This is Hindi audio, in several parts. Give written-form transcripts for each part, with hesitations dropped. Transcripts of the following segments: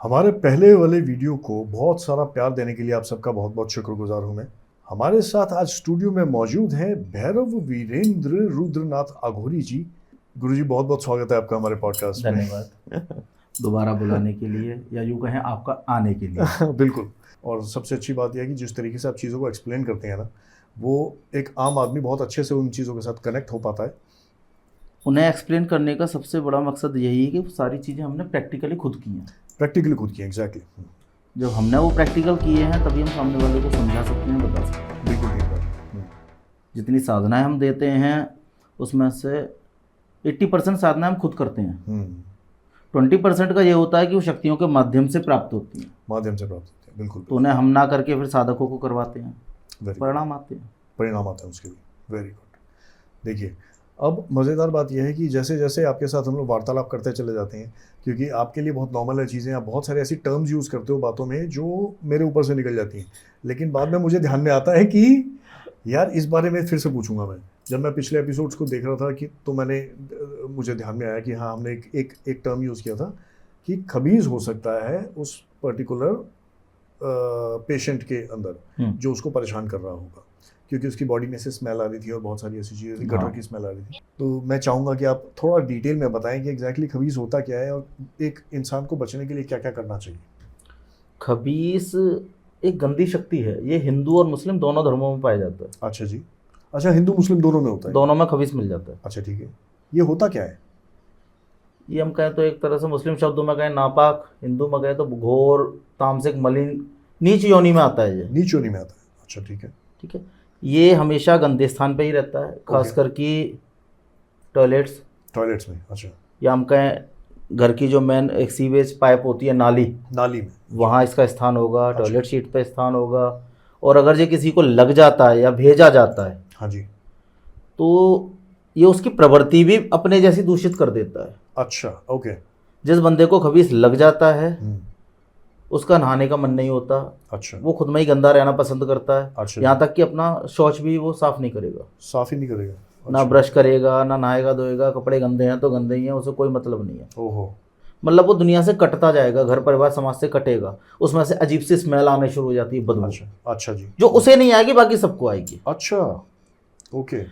हमारे पहले वाले वीडियो को बहुत सारा प्यार देने के लिए आप सबका बहुत बहुत शुक्रगुजार हूं मैं। हमारे साथ आज स्टूडियो में मौजूद हैं भैरव वीरेंद्र रुद्रनाथ अघोरी जी। गुरुजी बहुत बहुत स्वागत है आपका हमारे पॉडकास्ट में। धन्यवाद दोबारा बुलाने के लिए या यूँ कहें आपका आने के लिए। बिल्कुल। और सबसे अच्छी बात यह है कि जिस तरीके से आप चीज़ों को एक्सप्लेन करते हैं ना, वो एक आम आदमी बहुत अच्छे से उन चीज़ों के साथ कनेक्ट हो पाता है। उन्हें एक्सप्लेन करने का सबसे बड़ा मकसद यही है कि वो सारी चीज़ें हमने प्रैक्टिकली खुद की हैं। प्रैक्टिकली खुद किए, एग्जैक्टली। जब हमने वो प्रैक्टिकल किए हैं तभी हम सामने वाले को समझा सकते हैं, बता सकते हैं। बिल्कुल ठीक बात। जितनी साधनाएं हम देते हैं उसमें से 80% साधनाएं हम खुद करते हैं। 20% का ये होता है कि वो शक्तियों के माध्यम से प्राप्त होती हैं। माध्यम से प्राप्त होते हैं, बिल्कुल। तो उन्हें हम ना करके फिर साधकों को करवाते हैं, Very परिणाम आते हैं। परिणाम आता है उसके भी। Very good. देखिए, अब मज़ेदार बात यह है कि जैसे जैसे आपके साथ हम लोग वार्तालाप करते चले जाते हैं, क्योंकि आपके लिए बहुत नॉर्मल है चीज़ें, आप बहुत सारे ऐसी टर्म्स यूज़ करते हो बातों में जो मेरे ऊपर से निकल जाती हैं, लेकिन बाद में मुझे ध्यान में आता है कि यार इस बारे में फिर से पूछूंगा मैं। जब मैं पिछले एपिसोड्स को देख रहा था कि तो मुझे ध्यान में आया कि हाँ, हमने एक टर्म यूज़ किया था कि खबीज़ हो सकता है उस पर्टिकुलर पेशेंट के अंदर जो उसको परेशान कर रहा होगा, क्योंकि उसकी बॉडी में से स्मेल आ रही थी और बहुत सारी ऐसी चीज़ें थी, गटर की स्मेल आ रही थी। तो मैं चाहूँगा कि आप थोड़ा डिटेल में बताएं कि एग्जैक्टली खबीज़ होता क्या है और एक इंसान को बचने के लिए क्या क्या करना चाहिए। खबीस एक गंदी शक्ति है। ये हिंदू और मुस्लिम दोनों धर्मों में पाया जाता है। अच्छा जी। अच्छा, हिंदू मुस्लिम दोनों में होता है? दोनों में खबीस मिल जाता है। अच्छा ठीक है। ये होता क्या है? ये हम कहें तो एक तरह से मुस्लिम शब्दों में कहें नापाक, हिंदू में कहें तो घोर, तामसिक, मलिन, नीच योनि में आता है। ये नीच योनि में आता है। अच्छा ठीक है। ठीक है। ये हमेशा गंदे स्थान पे ही रहता है, खासकर कि टॉयलेट्स में। अच्छा। या हम कहें घर की जो मेन एक सीवेज पाइप होती है, नाली में, वहाँ इसका स्थान होगा। अच्छा। टॉयलेट सीट पे स्थान होगा। और अगर ये किसी को लग जाता है या भेजा जाता है, हाँ जी, तो ये उसकी प्रवृत्ति भी अपने जैसी दूषित कर देता है। अच्छा ओके। जिस बंदे को खबीस लग जाता है उसका नहाने का मन नहीं होता। अच्छा। वो खुद में ही गंदा रहना पसंद करता है। अच्छा। यहाँ तक कि अपना शौच भी वो साफ नहीं करेगा, साफ ही नहीं करेगा। अच्छा। ना ब्रश करेगा, ना नहाएगा धोएगा। कपड़े गंदे हैं तो गंदे ही हैं, उसे कोई मतलब नहीं है। ओहो। मतलब वो दुनिया से कटता जाएगा, घर परिवार समाज से कटेगा। उसमें से अजीब सी स्मेल आने शुरू हो जाती है, बदबू। अच्छा जी। जो उसे नहीं आएगी बाकी सबको आएगी। अच्छा ओके।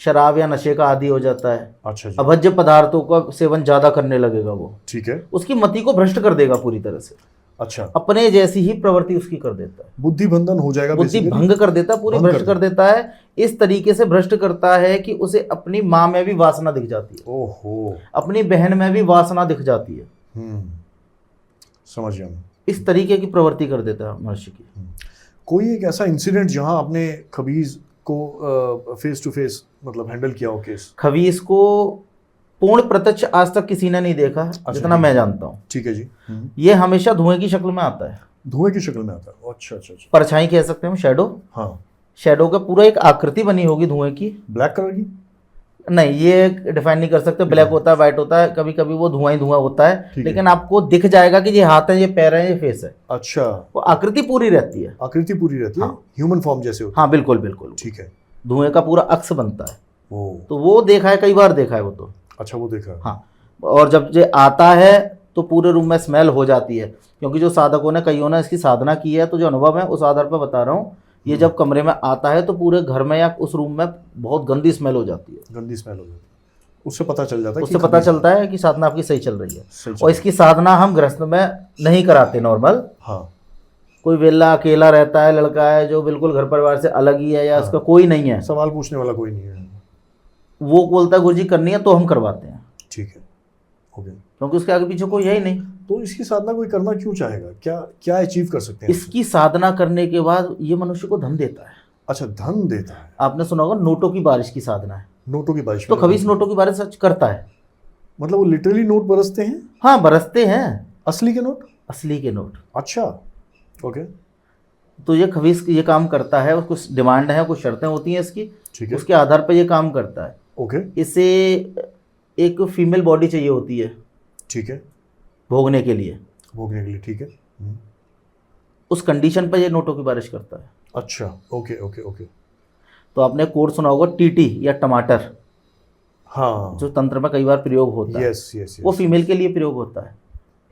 शराब या नशे का आदी हो जाता है। अच्छा जी। अभज्य पदार्थों का सेवन ज्यादा करने लगेगा वो। ठीक है। उसकी मति को भ्रष्ट कर देगा पूरी तरह से। अच्छा। अपने जैसी ही प्रवृत्ति उसकी कर देता है। बुद्धि बंधन हो जाएगा, बुद्धि भंग कर देता है, पूरी भ्रष्ट कर देता है। इस तरीके से भ्रष्ट करता है कि उसे अपनी माँ में भी वासना दिख जाती है। ओहो। अपनी बहन में भी वासना दिख जाती है। समझ गया। इस तरीके की प्रवृत्ति कर देता है मनुष्य की। कोई एक ऐसा इंसिडेंट जहां आपने खबीज को फेस टू फेस मतलब हैंडल किया हो केस? खबीस को पूर्ण प्रत्यक्ष आज तक किसी ने नहीं देखा है। अच्छा, जितना मैं जानता हूँ। ठीक है जी। ये हमेशा धुएं की शक्ल में आता है। धुएं की शक्ल में आता है। अच्छा अच्छा अच्छा। परछाई कह सकते हैं हम, शैडो। हाँ, शैडो का पूरा एक आकृति बनी होगी धुएं की। ब्लैक कलर की? नहीं, ये डिफाइन नहीं कर सकते। ब्लैक होता है, व्हाइट होता है, कभी कभी वो धुआं ही धुआं होता है, लेकिन आपको दिख जाएगा कि ये हाथ है, ये पैर है, ये फेस है। अच्छा। वो आकृति पूरी रहती है। आकृति पूरी रहती है। हाँ। ह्यूमन फॉर्म जैसे होती है। हाँ बिल्कुल बिल्कुल। ठीक है। धुएं का पूरा अक्स बनता है। तो वो देखा है, कई बार देखा है वो तो। अच्छा, वो देखा है। हाँ। और जब ये आता है तो पूरे रूम में स्मेल हो जाती है, क्योंकि जो साधकों ने, कईयों ने इसकी साधना की है, तो जो अनुभव है उस आधार पर बता रहा हूँ। ये जब कमरे में आता है तो पूरे घर में या उस रूम में बहुत गंदी स्मेल हो जाती है। गंदी स्मेल हो जाती है। उससे पता चल जाता है, उससे पता चलता है कि साधना आपकी सही चल रही है। और इसकी साधना हम गृहस्थ में नहीं कराते, नॉर्मल। हाँ। कोई वेला अकेला रहता है, लड़का है जो बिल्कुल घर परिवार से अलग ही है, या उसका कोई नहीं है, सवाल पूछने वाला कोई नहीं है, वो बोलता है गुरुजी करनी है, तो हम करवाते हैं। ठीक है, ओके। क्योंकि उसके आगे पीछे कोई है ही नहीं। तो इसकी साधना कोई करना क्यों चाहेगा? क्या क्या अचीव कर सकते हैं? इसकी साधना करने के बाद ये मनुष्य को धन देता है। अच्छा, धन देता है। आपने सुना होगा नोटों की बारिश की साधना है। नोटों की बारिश? तो खबीस नोटों की बारिश सच करता है। मतलब वो लिटरली नोट बरसते हैं? हाँ, बरसते हैं। असली के नोट? असली के नोट। अच्छा, ओके। तो ये खबीस ये काम करता है, कुछ डिमांड है, कुछ शर्तें होती हैं इसकी। ठीक है। उसके आधार पर ये काम करता है। ओके। इसे एक फीमेल बॉडी चाहिए होती है। ठीक है। भोगने के लिए। ठीक है। उस कंडीशन पर ये नोटों की बारिश करता है। अच्छा, ओके ओके ओके। तो आपने कोड सुना होगा टीटी या टमाटर। हाँ, जो तंत्र में कई बार प्रयोग होता है। यस। वो फीमेल के लिए प्रयोग होता है।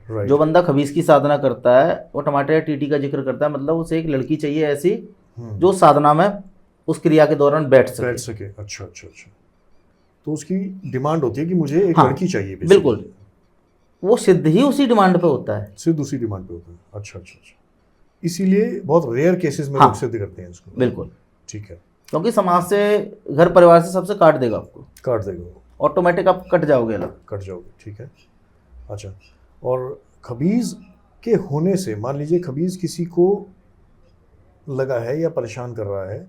राइट। जो बंदा खबीस की साधना करता है वो टमाटर या टीटी का जिक्र करता है, मतलब उसे एक लड़की चाहिए ऐसी जो साधना में उस क्रिया के दौरान बैठ बैठ सके। सके। अच्छा अच्छा अच्छा। तो उसकी डिमांड होती है कि मुझे एक हाँ, लड़की चाहिए basically। बिल्कुल। वो सिद्ध ही उसी डिमांड पे होता है। सिर्फ उसी डिमांड पे होता है। अच्छा अच्छा अच्छा। इसीलिए बहुत रेयर केसेस में हाँ, लोग सिद्ध करते हैं इसको। बिल्कुल। ठीक है। क्योंकि समाज से, घर परिवार से सबसे काट देगा आपको, काट देगा वो, ऑटोमेटिक आप कट जाओगे अलग। कट जाओगे। ठीक है। अच्छा, और खबीज के होने से मान लीजिए खबीज किसी को लगा है या परेशान कर रहा है,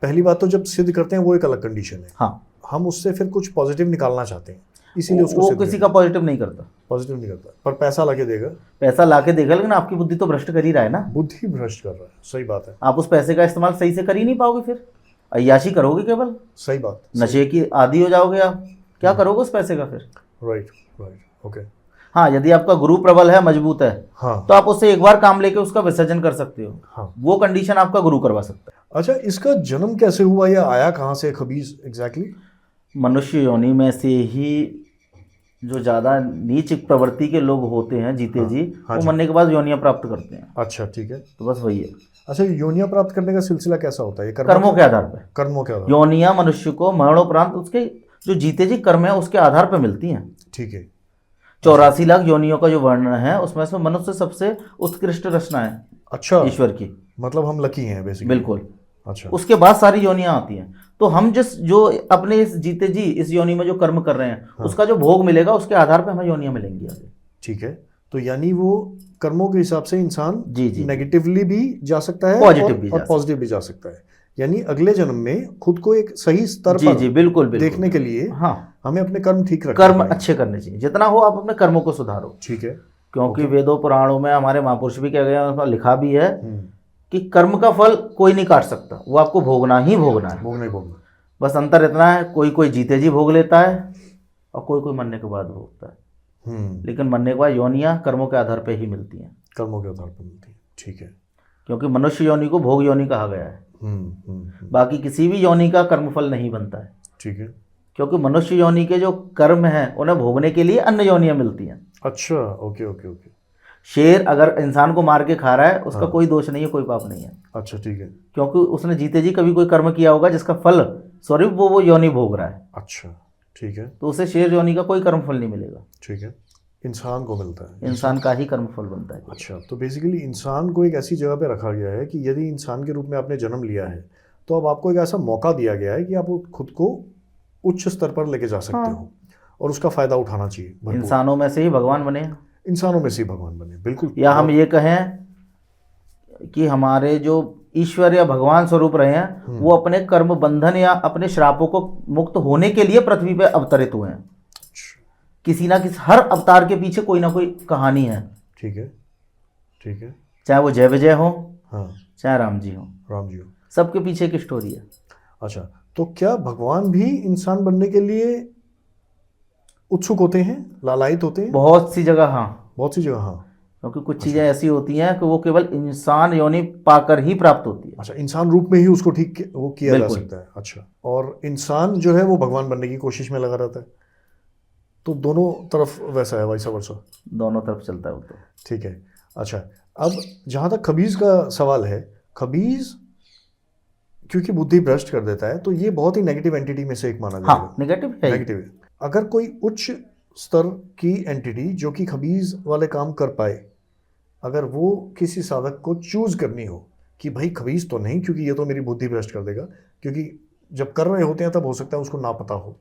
पहली बात तो जब सिद्ध करते हैं वो एक अलग कंडीशन है। हाँ, हम उससे फिर कुछ पॉजिटिव निकालना चाहते हैं, इसीलिए उसको वो सिद्ध किसी का पॉजिटिव नहीं करता। पॉजिटिव नहीं करता, पर पैसा लाके देगा। पैसा लाके देगा, लेकिन आपकी बुद्धि तो भ्रष्ट कर ही रहा है ना। बुद्धि भ्रष्ट कर रहा है। सही बात है। आप उस पैसे का इस्तेमाल सही से कर ही नहीं पाओगे, फिर अय्याशी करोगे केवल, सही बात। नशे की आदी हो जाओगे आप। क्या करोगे उस पैसे का फिर? Right right. ओके। हाँ, यदि आपका गुरु प्रबल है, मजबूत है, हाँ तो आप उससे एक बार काम लेके उसका विसर्जन कर सकते हो। हाँ। वो कंडीशन आपका गुरु करवा सकता है। अच्छा, इसका जन्म कैसे हुआ या आया कहाँ से खबीज एग्जैक्टली? मनुष्य योनि में से ही जो ज़्यादा नीच प्रवृत्ति के लोग होते हैं, जीते हाँ, जी, हाँ वो जी। मरने के बाद योनियां प्राप्त करते हैं। अच्छा ठीक है। तो बस वही है, अच्छा, योनियां प्राप्त करने का सिलसिला कैसा होता है? ये कर्मों के आधार पर। कर्मों के आधार। योनियां मनुष्य को मरणोपरांत उसके जो जीते जी कर्म है उसके आधार पर मिलती हैं। ठीक है। 84 लाख योनियों का जो वर्णन है उसमें से मनुष्य सबसे उत्कृष्ट रचना है अच्छा, ईश्वर की। मतलब हम लकी हैं बेसिकली। बिल्कुल। अच्छा। उसके बाद सारी योनियां आती हैं। तो हम जो अपने इस जीते जी इस योनि में जो कर्म कर रहे हैं, हाँ। उसका जो भोग मिलेगा उसके आधार पर हमें योनियां मिलेंगी आगे। ठीक है। तो यानी वो कर्मों के हिसाब से इंसान जी जी, नेगेटिवली भी जा सकता है पॉजिटिव भी जा और पॉजिटिव भी जा सकता है। यानी अगले जन्म में खुद को एक सही स्तर जी पर जी, बिल्कुल बिल्कुल देखने के लिए हाँ, हमें अपने कर्म ठीक रखने कर्म पड़ेंगे। अच्छे करने चाहिए। जितना हो आप अपने कर्मों को सुधारो। ठीक है। क्योंकि वेदों पुराणों में हमारे महापुरुष भी कह गए हैं, उसमें लिखा भी है हम्म, कि कर्म का फल कोई नहीं काट सकता, वो आपको भोगना ही भोगना है। भोगना ही भोगना। बस अंतर इतना है, कोई कोई जीते जी भोग लेता है और कोई कोई मरने के बाद भोगता है। लेकिन मरने के बाद योनियां कर्मों के आधार पर ही मिलती हैं। कर्मों के आधार पर मिलती है। ठीक है। क्योंकि मनुष्य योनि को भोग योनि कहा गया है। बाकी किसी भी योनि का कर्मफल नहीं बनता है। ठीक है। क्योंकि मनुष्य योनि के जो कर्म हैं उन्हें भोगने के लिए अन्य योनियां मिलती हैं। अच्छा, ओके ओके ओके। शेर अगर इंसान को मार के खा रहा है उसका हाँ। कोई दोष नहीं है, कोई पाप नहीं है। अच्छा ठीक है। क्योंकि उसने जीते जी कभी कोई कर्म किया होगा जिसका फल स्वरूप वो योनि भोग रहा है। अच्छा ठीक है। तो उसे शेर योनि का कोई कर्मफल नहीं मिलेगा। ठीक है। इंसान को मिलता है। इंसान का ही कर्मफल बनता है। अच्छा, तो बेसिकली इंसान को एक ऐसी जगह पे रखा गया है कि यदि इंसान के रूप में आपने जन्म लिया है तो अब आपको एक ऐसा मौका दिया गया है कि आप खुद को उच्च स्तर पर लेके जा सकते हो और उसका फायदा उठाना चाहिए भरपूर। इंसानों में से ही भगवान बने हैं। इंसानों में से ही भगवान बने, बिल्कुल। या हम ये कहें कि हमारे जो ईश्वर या भगवान स्वरूप रहे हैं वो अपने कर्म बंधन या अपने श्रापों को मुक्त होने के लिए पृथ्वी पे अवतरित हुए हैं। किसी ना किसी हर अवतार के पीछे कोई ना कोई कहानी है। ठीक है। ठीक है। चाहे वो जय विजय हो, हाँ, चाहे राम जी हो, राम जी हो, सबके पीछे एक स्टोरी है। अच्छा, तो क्या भगवान भी इंसान बनने के लिए उत्सुक होते हैं, लालायित होते हैं? बहुत सी जगह हाँ, बहुत सी जगह हाँ। क्योंकि कुछ चीज़ें ऐसी होती हैं कि वो केवल इंसान योनि पाकर ही प्राप्त होती है। अच्छा, इंसान रूप में ही उसको ठीक वो किया जा बिल्कुल। सकता है। अच्छा, और इंसान जो है वो भगवान बनने की कोशिश में लगा रहता है, तो दोनों तरफ वैसा है, वैसा वर्षा दोनों तरफ चलता है वो तो। ठीक है। अच्छा, अब जहाँ तक खबीज का सवाल है, खबीज क्योंकि बुद्धि भ्रष्ट कर देता है तो ये बहुत ही नेगेटिव एंटिटी में से एक माना जाएगा। हाँ, नेगेटिव है। नेगेटिव है। अगर कोई उच्च स्तर की एंटिटी जो कि खबीज वाले काम कर पाए, अगर वो किसी साधक को चूज करनी हो कि भाई खबीज तो नहीं, क्योंकि ये तो मेरी बुद्धि भ्रष्ट कर देगा, क्योंकि जब कर रहे होते हैं तब हो सकता है उसको ना पता हो,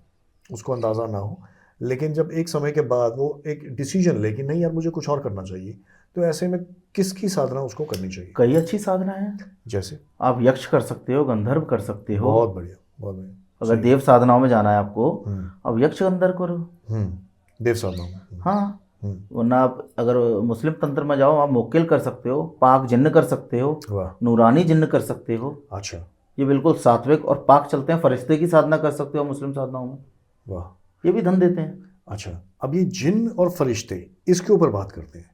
उसको अंदाज़ा ना हो, लेकिन जब एक समय के बाद वो एक डिसीजन ले कि नहीं यार मुझे कुछ और करना चाहिए, तो ऐसे में किसकी साधना उसको करनी चाहिए? कई अच्छी साधना है। जैसे आप यक्ष कर सकते हो, गंधर्व कर सकते हो। बहुत बढ़िया, बहुत बढ़िया। अगर देव साधनाओं में जाना है आपको, हम्म, अब यक्ष गंधर्व करो। देव साधना। हाँ, वरना आप अगर मुस्लिम तंत्र में जाओ, आप मोक्किल कर सकते हो, पाक जिन्न कर सकते हो, वाह, नूरानी जिन्न कर सकते हो। अच्छा, ये बिल्कुल सात्विक और पाक चलते हैं। फरिश्ते की साधना कर सकते हो मुस्लिम साधनाओं में, वाह। ये भी धन देते हैं। अच्छा, अब ये जिन और फरिश्ते, इसके ऊपर बात करते हैं।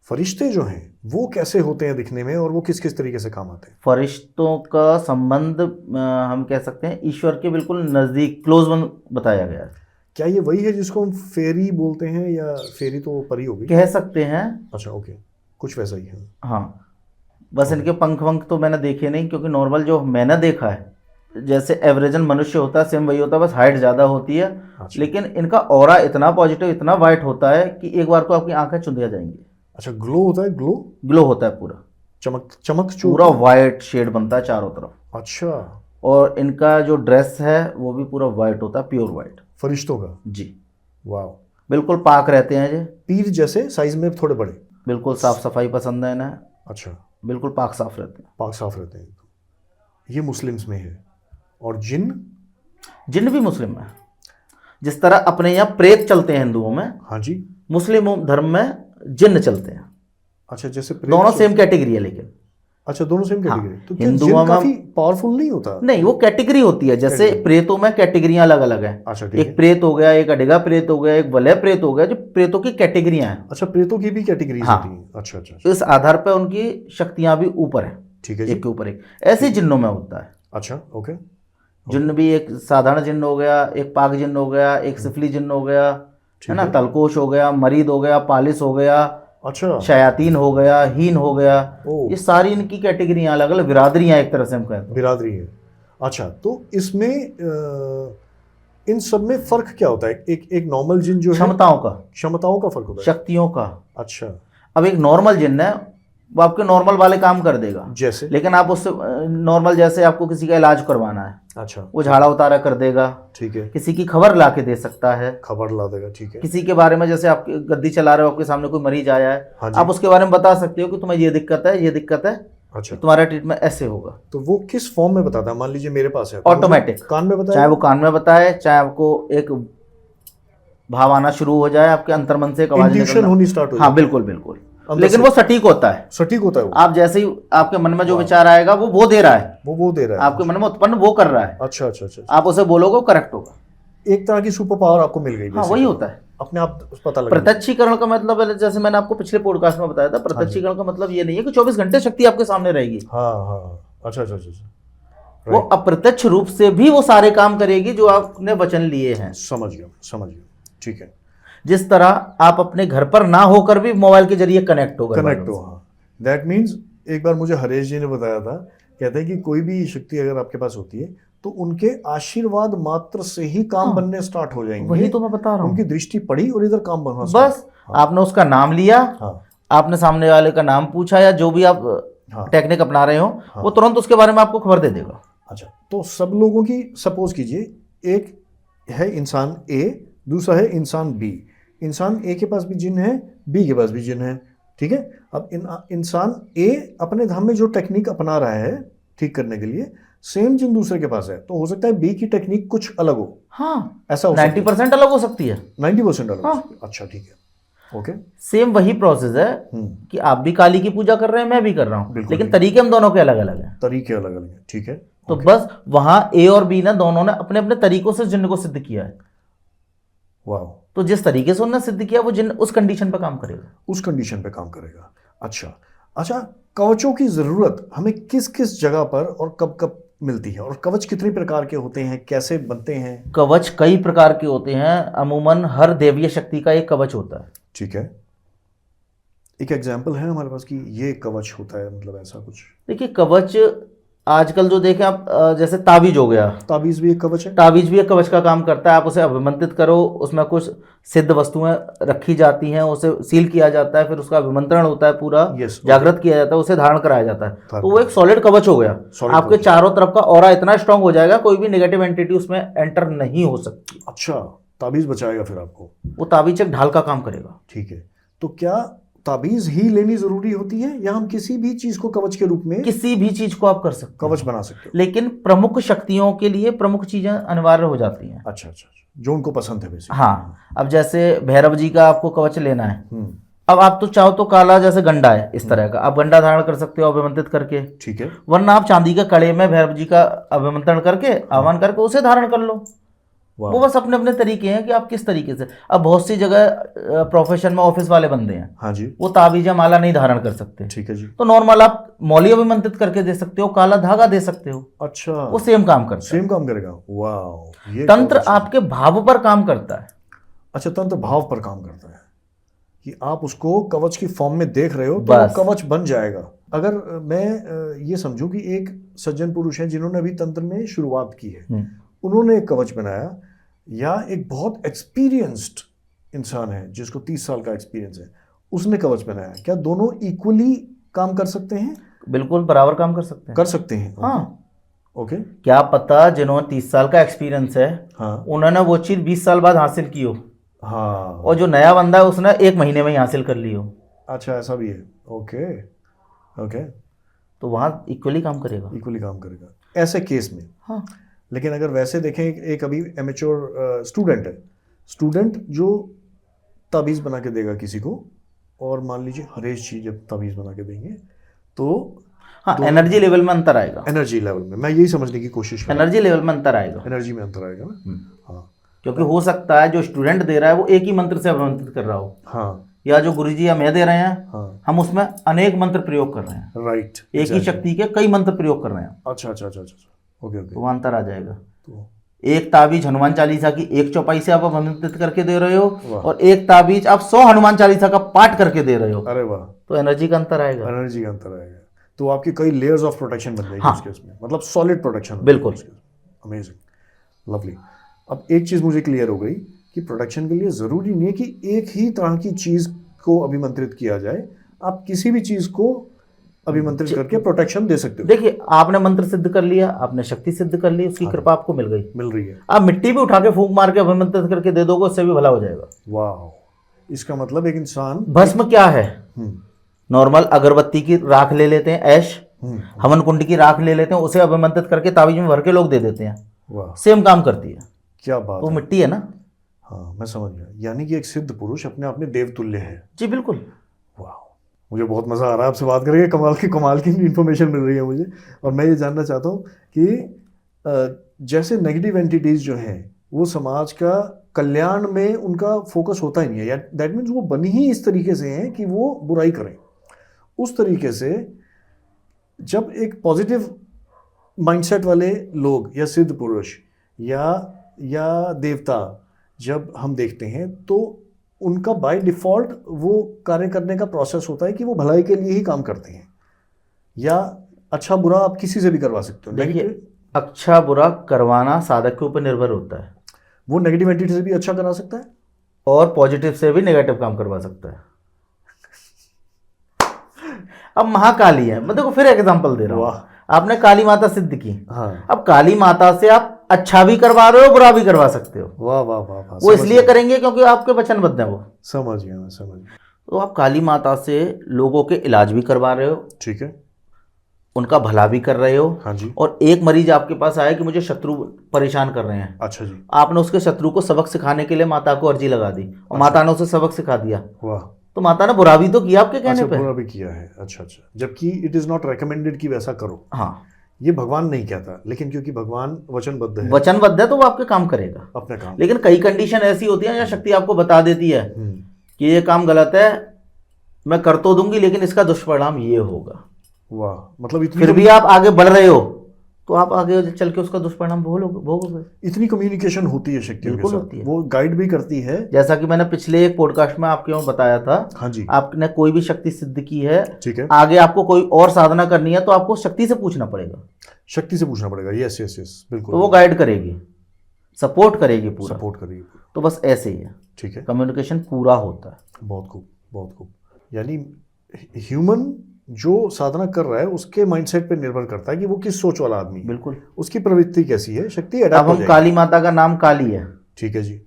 फरिश्ते जो हैं वो कैसे होते हैं दिखने में और वो किस किस तरीके से काम आते हैं? फरिश्तों का संबंध हम कह सकते हैं ईश्वर के बिल्कुल नज़दीक, क्लोज वन बताया गया है। क्या ये वही है जिसको हम फेरी बोलते हैं, या फेरी तो परी हो गई? कह सकते हैं। अच्छा, ओके, कुछ वैसा ही है। हाँ, बस इनके पंख वंख तो मैंने देखे नहीं, क्योंकि नॉर्मल जो मैंने देखा है जैसे एवरेजन मनुष्य होता है सेम वही होता है, बस हाइट ज़्यादा होती है। अच्छा। लेकिन इनका ऑरा इतना पॉजिटिव, इतना वाइट होता है कि एक बार को आपकी आंखें चुंधिया जाएंगी। अच्छा, ग्लो होता है, ग्लो, ग्लो होता है पूरा, चमक चमक जो पूरा वाइट शेड बनता है चारों तरफ। अच्छा, और इनका जो ड्रेस है वो भी पूरा वाइट होता है, प्योर वाइट। फरिश्तों का? जी, वाह। बिल्कुल पाक रहते हैं ये, पीर जैसे साइज में थोड़े बड़े? बिल्कुल साफ सफाई पसंद है इन्हें, अच्छा, बिल्कुल पाक साफ रहते हैं। पाक साफ रहते हैं। ये मुस्लिम्स में है। और जिन? जिन भी मुस्लिम है, जिस तरह अपने यहाँ प्रेत चलते हैं हिंदुओं में, हाँ जी। मुस्लिम धर्म में जिन्न चलते हैं। अच्छा, जैसे दोनों सेम कैटेगरी है लेकिन। अच्छा, दोनों सेम हाँ, कैटेगरी। तो क्या हिंदुओं जिन में काफी पावरफुल नहीं होता? नहीं, वो कैटेगरी होती है, जैसे कैटेगरी। प्रेतों में कैटेगरियां अलग अलग हैं। अच्छा, ठीक एक है। प्रेत हो गया, एक अडेगा प्रेत हो गया, एक वलय प्रेत हो गया, जो प्रेतों की कैटेगरियां हैं। अच्छा, प्रेतों की भी कैटेगरीज हाँ। होती हैं? अच्छा अच्छा अच्छा, इस आधार पर उनकी शक्तियां भी ऊपर हैं, ठीक है जी। एक के ऊपर एक। ऐसे ही जिन्नों में होता है। अच्छा, ओके। जिन्न भी एक साधारण जिन्न हो गया, एक पाक जिन्न हो गया, एक सिफली जिन्न हो गया, ठीक है ना, है। तलकोश हो गया, मरीद हो गया, पालिस हो गया, अच्छा, शयातीन हो गया, हीन हो गया। ओ। ये सारी इनकी कैटेगरियां अलग अलग, बिरादरियां एक तरह से हम कहते हैं। बिरादरी है। अच्छा, तो इसमें इन सब में फर्क क्या होता है? एक नॉर्मल जिन जो है, क्षमताओं का फर्क होता है, शक्तियों का। अच्छा। अब एक नॉर्मल जिन्न है, वो आपके नॉर्मल वाले काम कर देगा, जैसे? लेकिन आप उससे नॉर्मल, जैसे आपको किसी का इलाज करवाना है, अच्छा, वो झाड़ा उतारा कर देगा। ठीक है। किसी की खबर ला के दे सकता है, खबर ला देगा, ठीक है। किसी के बारे में, जैसे आप गद्दी चला रहे हो, आपके सामने कोई मरीज आया है, हाँ जी। आप उसके बारे में बता सकते हो कि तुम्हें ये दिक्कत है, ये दिक्कत है, अच्छा, तुम्हारा ट्रीटमेंट ऐसे होगा। तो वो किस फॉर्म में बताता है? मान लीजिए मेरे पास है, ऑटोमेटिक, कान में बताए, चाहे वो कान में बताए, चाहे आपको एक भाव आना शुरू हो जाए, आपके अंतर्मन से एक आवाज इंट्यूशन निकलना। होनी स्टार्ट हो हाँ, जाती बिल्कुल बिल्कुल, अंदर लेकिन से। वो सटीक होता है। सटीक होता है वो? आप जैसे ही आपके मन में जो वाह। विचार आएगा वो दे रहा है, वो दे रहा है, आपके मन में उत्पन्न वो कर रहा है। अच्छा अच्छा अच्छा। आप उसे बोलोगे वो करेक्ट होगा। एक तरह की सुपर पावर आपको मिल गई। हाँ, वही होता है। अपने आप पता लगा। प्रत्यक्षीकरण का मतलब है, जैसे मैंने आपको पिछले पॉडकास्ट में बताया था, प्रत्यक्षीकरण का मतलब ये नहीं है कि 24 घंटे शक्ति आपके सामने रहेगी। हाँ हाँ, अच्छा अच्छा अच्छा, वो अप्रत्यक्ष रूप से भी वो सारे काम करेगी जो आपने वचन लिए हैं। समझ गया, ठीक है। जिस तरह आप अपने घर पर ना होकर भी मोबाइल के जरिए कनेक्ट हो। हाँ, दैट मीन्स एक बार मुझे हरेश जी ने बताया था, कहते हैं कि कोई भी शक्ति अगर आपके पास होती है तो उनके आशीर्वाद मात्र से ही काम बनने स्टार्ट हो जाएंगे। वही तो मैं बता रहा हूँ, उनकी दृष्टि पड़ी और इधर काम बनना बस। आपने उसका नाम लिया, आपने सामने वाले का नाम पूछा, या जो भी आप टेक्निक अपना रहे हो, वो तुरंत उसके बारे में आपको खबर दे देगा। अच्छा, तो सब लोगों की, सपोज कीजिए एक है इंसान ए, दूसरा है इंसान बी। इंसान ए के पास भी जिन है, बी के पास भी जिन है, ठीक है। अब इंसान ए अपने धाम में जो टेक्निक अपना रहा है ठीक करने के लिए, सेम जिन दूसरे के पास है, तो हो सकता है बी की टेक्निक कुछ अलग हो। हाँ, ऐसा 90% अलग हो सकती है। 90% अलग हाँ। हो सकती है। अच्छा, ठीक है, ओके। सेम वही प्रोसेस है कि आप भी काली की पूजा कर रहे हैं, मैं भी कर रहा हूँ, लेकिन तरीके हम दोनों के अलग अलग हैं। तरीके अलग अलग हैं, ठीक है। तो बस वहां ए और बी ने दोनों ने अपने अपने तरीकों से जिन्न को सिद्ध किया है। वाह। तो जिस तरीके से उन्होंने सिद्ध किया, वो जिन्न उस कंडीशन पे काम करेगा। उस कंडीशन पे काम करेगा। अच्छा, कवचों की जरूरत हमें किस किस जगह पर और कब कब मिलती है, और कवच कितने प्रकार के होते हैं, कैसे बनते हैं? कवच कई प्रकार के होते हैं, अमूमन हर देवीय शक्ति का एक कवच होता है। ठीक है, एक एग्जाम्पल है हमारे पास कि ये कवच होता है, मतलब ऐसा कुछ? देखिए, कवच आजकल जो देखें आप, जैसे ताबीज हो गया, ताबीज भी एक कवच है। ताबीज भी एक कवच का काम करता है। आप उसे अभिमंत्रित करो, उसमें कुछ सिद्ध वस्तुएं रखी जाती हैं, उसे सील किया जाता है, फिर उसका अभिमंत्रण होता है, पूरा जागृत किया जाता है, उसे धारण कराया जाता है, तो वो एक सॉलिड कवच हो गया। आपके चारों तरफ का ऑरा इतना स्ट्रांग हो जाएगा, कोई भी नेगेटिव एंटिटी उसमें एंटर नहीं हो सकती। अच्छा, ताबीज बचाएगा फिर आपको? वो ताबीज एक ढाल का काम करेगा। ठीक है, तो क्या ताबीज ही लेनी जरूरी होती है, या हम किसी भी चीज को कवच के रूप में, किसी भी चीज को आप कर सकते हैं, कवच बना सकते हो? लेकिन प्रमुख शक्तियों के लिए प्रमुख चीजें अनिवार्य हो जाती हैं। अच्छा, जो उनको पसंद है बेसिकली। हाँ, अब जैसे भैरव जी का आपको कवच लेना है, अब आप तो चाहो तो काला जैसे गंडा है इस तरह का, आप गंडा धारण कर सकते हो अभिमंत्रित करके, ठीक है। वरना आप चांदी के कड़े में भैरव जी का अभिमंत्रण करके, आह्वान करके उसे धारण कर लो। वाह। वो बस अपने अपने तरीके हैं कि आप किस तरीके से। अब बहुत सी जगह प्रोफेशन में ऑफिस वाले बंदे हैं, हाँ जी, वो ताबीज माला नहीं धारण कर सकते, ठीक है जी। तो नॉर्मल आप मौली अभिमंत्रित करके दे सकते हो, काला धागा दे सकते हो, अच्छा, वो सेम काम करता है। सेम काम करेगा। वाह, ये तंत्र कौन सी चीज़? आपके भाव पर काम करता है। अच्छा, तंत्र भाव पर काम करता है कि आप उसको कवच की फॉर्म में देख रहे हो तो वो बस। कवच बन जाएगा। अगर मैं ये समझूं कि एक सज्जन पुरुष है जिन्होंने अभी तंत्र में शुरुआत की है, उन्होंने एक कवच बनाया, या एक बहुत एक्सपीरियंस्ड इंसान है जिसको 30 साल का एक्सपीरियंस है, उसने कवच बनाया, क्या दोनों इक्वली काम कर सकते हैं? बिल्कुल बराबर काम कर सकते हैं। कर सकते हैं। हाँ, ओके। क्या पता जिन्होंने 30 साल का एक्सपीरियंस है, हाँ उन्होंने वो चीज़ 20 साल बाद हासिल की हो, हाँ। और जो नया बंदा है उसने 1 महीने में ही हासिल कर ली हो, अच्छा, ऐसा भी है। ओके ओके, तो वहाँ इक्वली काम करेगा। इक्वली काम करेगा ऐसे केस में। हाँ, लेकिन अगर वैसे देखें, एक अभी एमेच्योर स्टूडेंट है, स्टूडेंट जो ताबीज़ बना के देगा किसी को, और मान लीजिए हरेश जी जब ताबीज़ बना के देंगे तो हाँ, एनर्जी लेवल में अंतर आएगा। एनर्जी लेवल में, मैं यही समझने की कोशिश कर रहा एनर्जी लेवल में अंतर आएगा, हूं। एनर्जी में अंतर आएगा ना। हाँ क्योंकि हो सकता है जो स्टूडेंट दे रहा है वो एक ही मंत्र से अभिमंत्रित कर रहा हो, हाँ या जो गुरुजी हमें दे रहे हैं हाँ, हम उसमें अनेक मंत्र प्रयोग कर रहे हैं, राइट, एक ही शक्ति के कई मंत्र प्रयोग कर रहे हैं, अच्छा अच्छा अच्छा अच्छा, ओके ओके। तो वहाँ अंतर आ जाएगा। तो एक ताबीज हनुमान चालीसा की 1 चौपाई से आप अभिमंत्रित करके दे रहे हो, वाह। और एक ताबीज आप 100 हनुमान चालीसा का पाठ करके दे रहे हो, अरे वाह, तो एनर्जी का अंतर आएगा। एनर्जी का अंतर आएगा, तो आपकी कई लेयर्स ऑफ प्रोटेक्शन बन जाएगी हाँ। उसके उसमें, मतलब सॉलिड प्रोटेक्शन। बिल्कुल। Amazing, lovely. अब एक चीज़ मुझे क्लियर हो गई कि प्रोटेक्शन के लिए ज़रूरी नहीं है कि एक ही तरह की चीज़ को अभिमंत्रित किया जाए, आप किसी भी चीज़ को अभिमंत्रित करके प्रोटेक्शन दे सकते हो। देखिए, आपने मंत्र सिद्ध कर लिया, आपने शक्ति सिद्ध कर ली, उसकी कृपा आपको मिल गई, मिल रही है। आप मिट्टी भी उठा के फूंक मार के अभिमंत्रित करके दे दोगे, उससे भी भला हो जाएगा। वाह, इसका मतलब एक इंसान भस्म क्या है? हम्म, नॉर्मल अगरबत्ती की राख ले लेते हैं, ऐश हवन कुंड की राख ले लेते हैं, उसे अभिमंत्रित करके ताबीज में भर के लोग दे देते हैं, वाह सेम काम करती है। क्या बात वो है। मिट्टी है ना। हाँ, मैं समझ गया, यानी कि एक सिद्ध पुरुष अपने आप में देवतुल्य है। जी बिल्कुल। वाह, मुझे बहुत मज़ा आ रहा है आपसे बात करके, कमाल की इन्फॉर्मेशन मिल रही है मुझे। और मैं ये जानना चाहता हूँ कि जैसे नेगेटिव एंटिटीज़ जो हैं वो समाज का कल्याण में उनका फोकस होता ही नहीं है, या दैट मीन्स वो बनी ही इस तरीके से हैं कि वो बुराई करें। उस तरीके से जब एक पॉजिटिव माइंडसेट वाले लोग या सिद्ध पुरुष या देवता जब हम देखते हैं, तो उनका बाय डिफ़ॉल्ट वो कार्य करने का प्रोसेस होता है कि वो भलाई के लिए ही काम करते हैं, या अच्छा बुरा आप किसी से भी करवा सकते हो। देखिए, अच्छा बुरा करवाना साधक के ऊपर निर्भर होता है। वो नेगेटिव एंटिटी से भी अच्छा करा सकता है और पॉजिटिव से भी नेगेटिव काम करवा सकता है। अब महाकाली है, मैं देखो फिर एग्जांपल दे रहा हूँ, आपने काली माता सिद्ध की, हाँ। अब काली माता से आप अच्छा भी करवा रहे हो, बुरा भी करवा सकते हो। वाह वाह वाह वाह, वो इसलिए करेंगे क्योंकि आपके वचनबद्ध है वो। समझ गया, मैं समझ गया। तो आप काली माता से लोगों के इलाज भी करवा रहे हो, ठीक है, उनका भला भी कर रहे हो। हाँ जी। और एक मरीज आपके पास आया कि मुझे शत्रु परेशान कर रहे हैं, अच्छा जी। आपने उसके शत्रु को सबक सिखाने के लिए माता को अर्जी लगा दी, और माता ने उसे सबक सिखा दिया, वाह, तो माता ने बुरा भी तो किया आपके कहने अच्छा, पे। बुरा भी किया है। अच्छा अच्छा, जबकि इट इज़ नॉट रेकमेंडेड कि वैसा करो। हाँ, ये भगवान नहीं कहता, लेकिन क्योंकि भगवान वचनबद्ध है, वचनबद्ध है तो वो आपके काम करेगा अपने काम। लेकिन कई कंडीशन ऐसी होती है जहाँ शक्ति आपको बता देती है कि ये काम गलत है, मैं कर तो दूंगी लेकिन इसका दुष्परिणाम ये होगा। वाह, मतलब फिर भी आप आगे बढ़ रहे हो तो आप आगे चल के उसका दुष्परिणाम भोगोगे। इतनी कम्युनिकेशन होती है शक्तियों के बिल्कुल साथ, होती है। वो गाइड भी करती है। जैसा कि मैंने पिछले एक पॉडकास्ट में आपके वहाँ बताया था, हाँ जी, आपने कोई भी शक्ति सिद्ध की है, ठीक है, आगे आपको कोई और साधना करनी है तो आपको शक्ति से पूछना पड़ेगा, शक्ति से पूछना पड़ेगा। यस यस यस, बिल्कुल। तो वो गाइड करेगी, सपोर्ट करेगी, पूरा सपोर्ट करेगी। तो बस ऐसे ही है, ठीक है, कम्युनिकेशन पूरा होता है। बहुत खूब, बहुत खूब। यानी ह्यूमन जो साधना कर रहा है उसके माइंडसेट पे निर्भर करता है कि वो किस सोच वाला आदमी है, बिल्कुल। उसकी प्रवृत्ति कैसी है, शक्ति अब अडैप्ट हो हम जाएगी। काली माता का नाम काली है, ठीक है जी।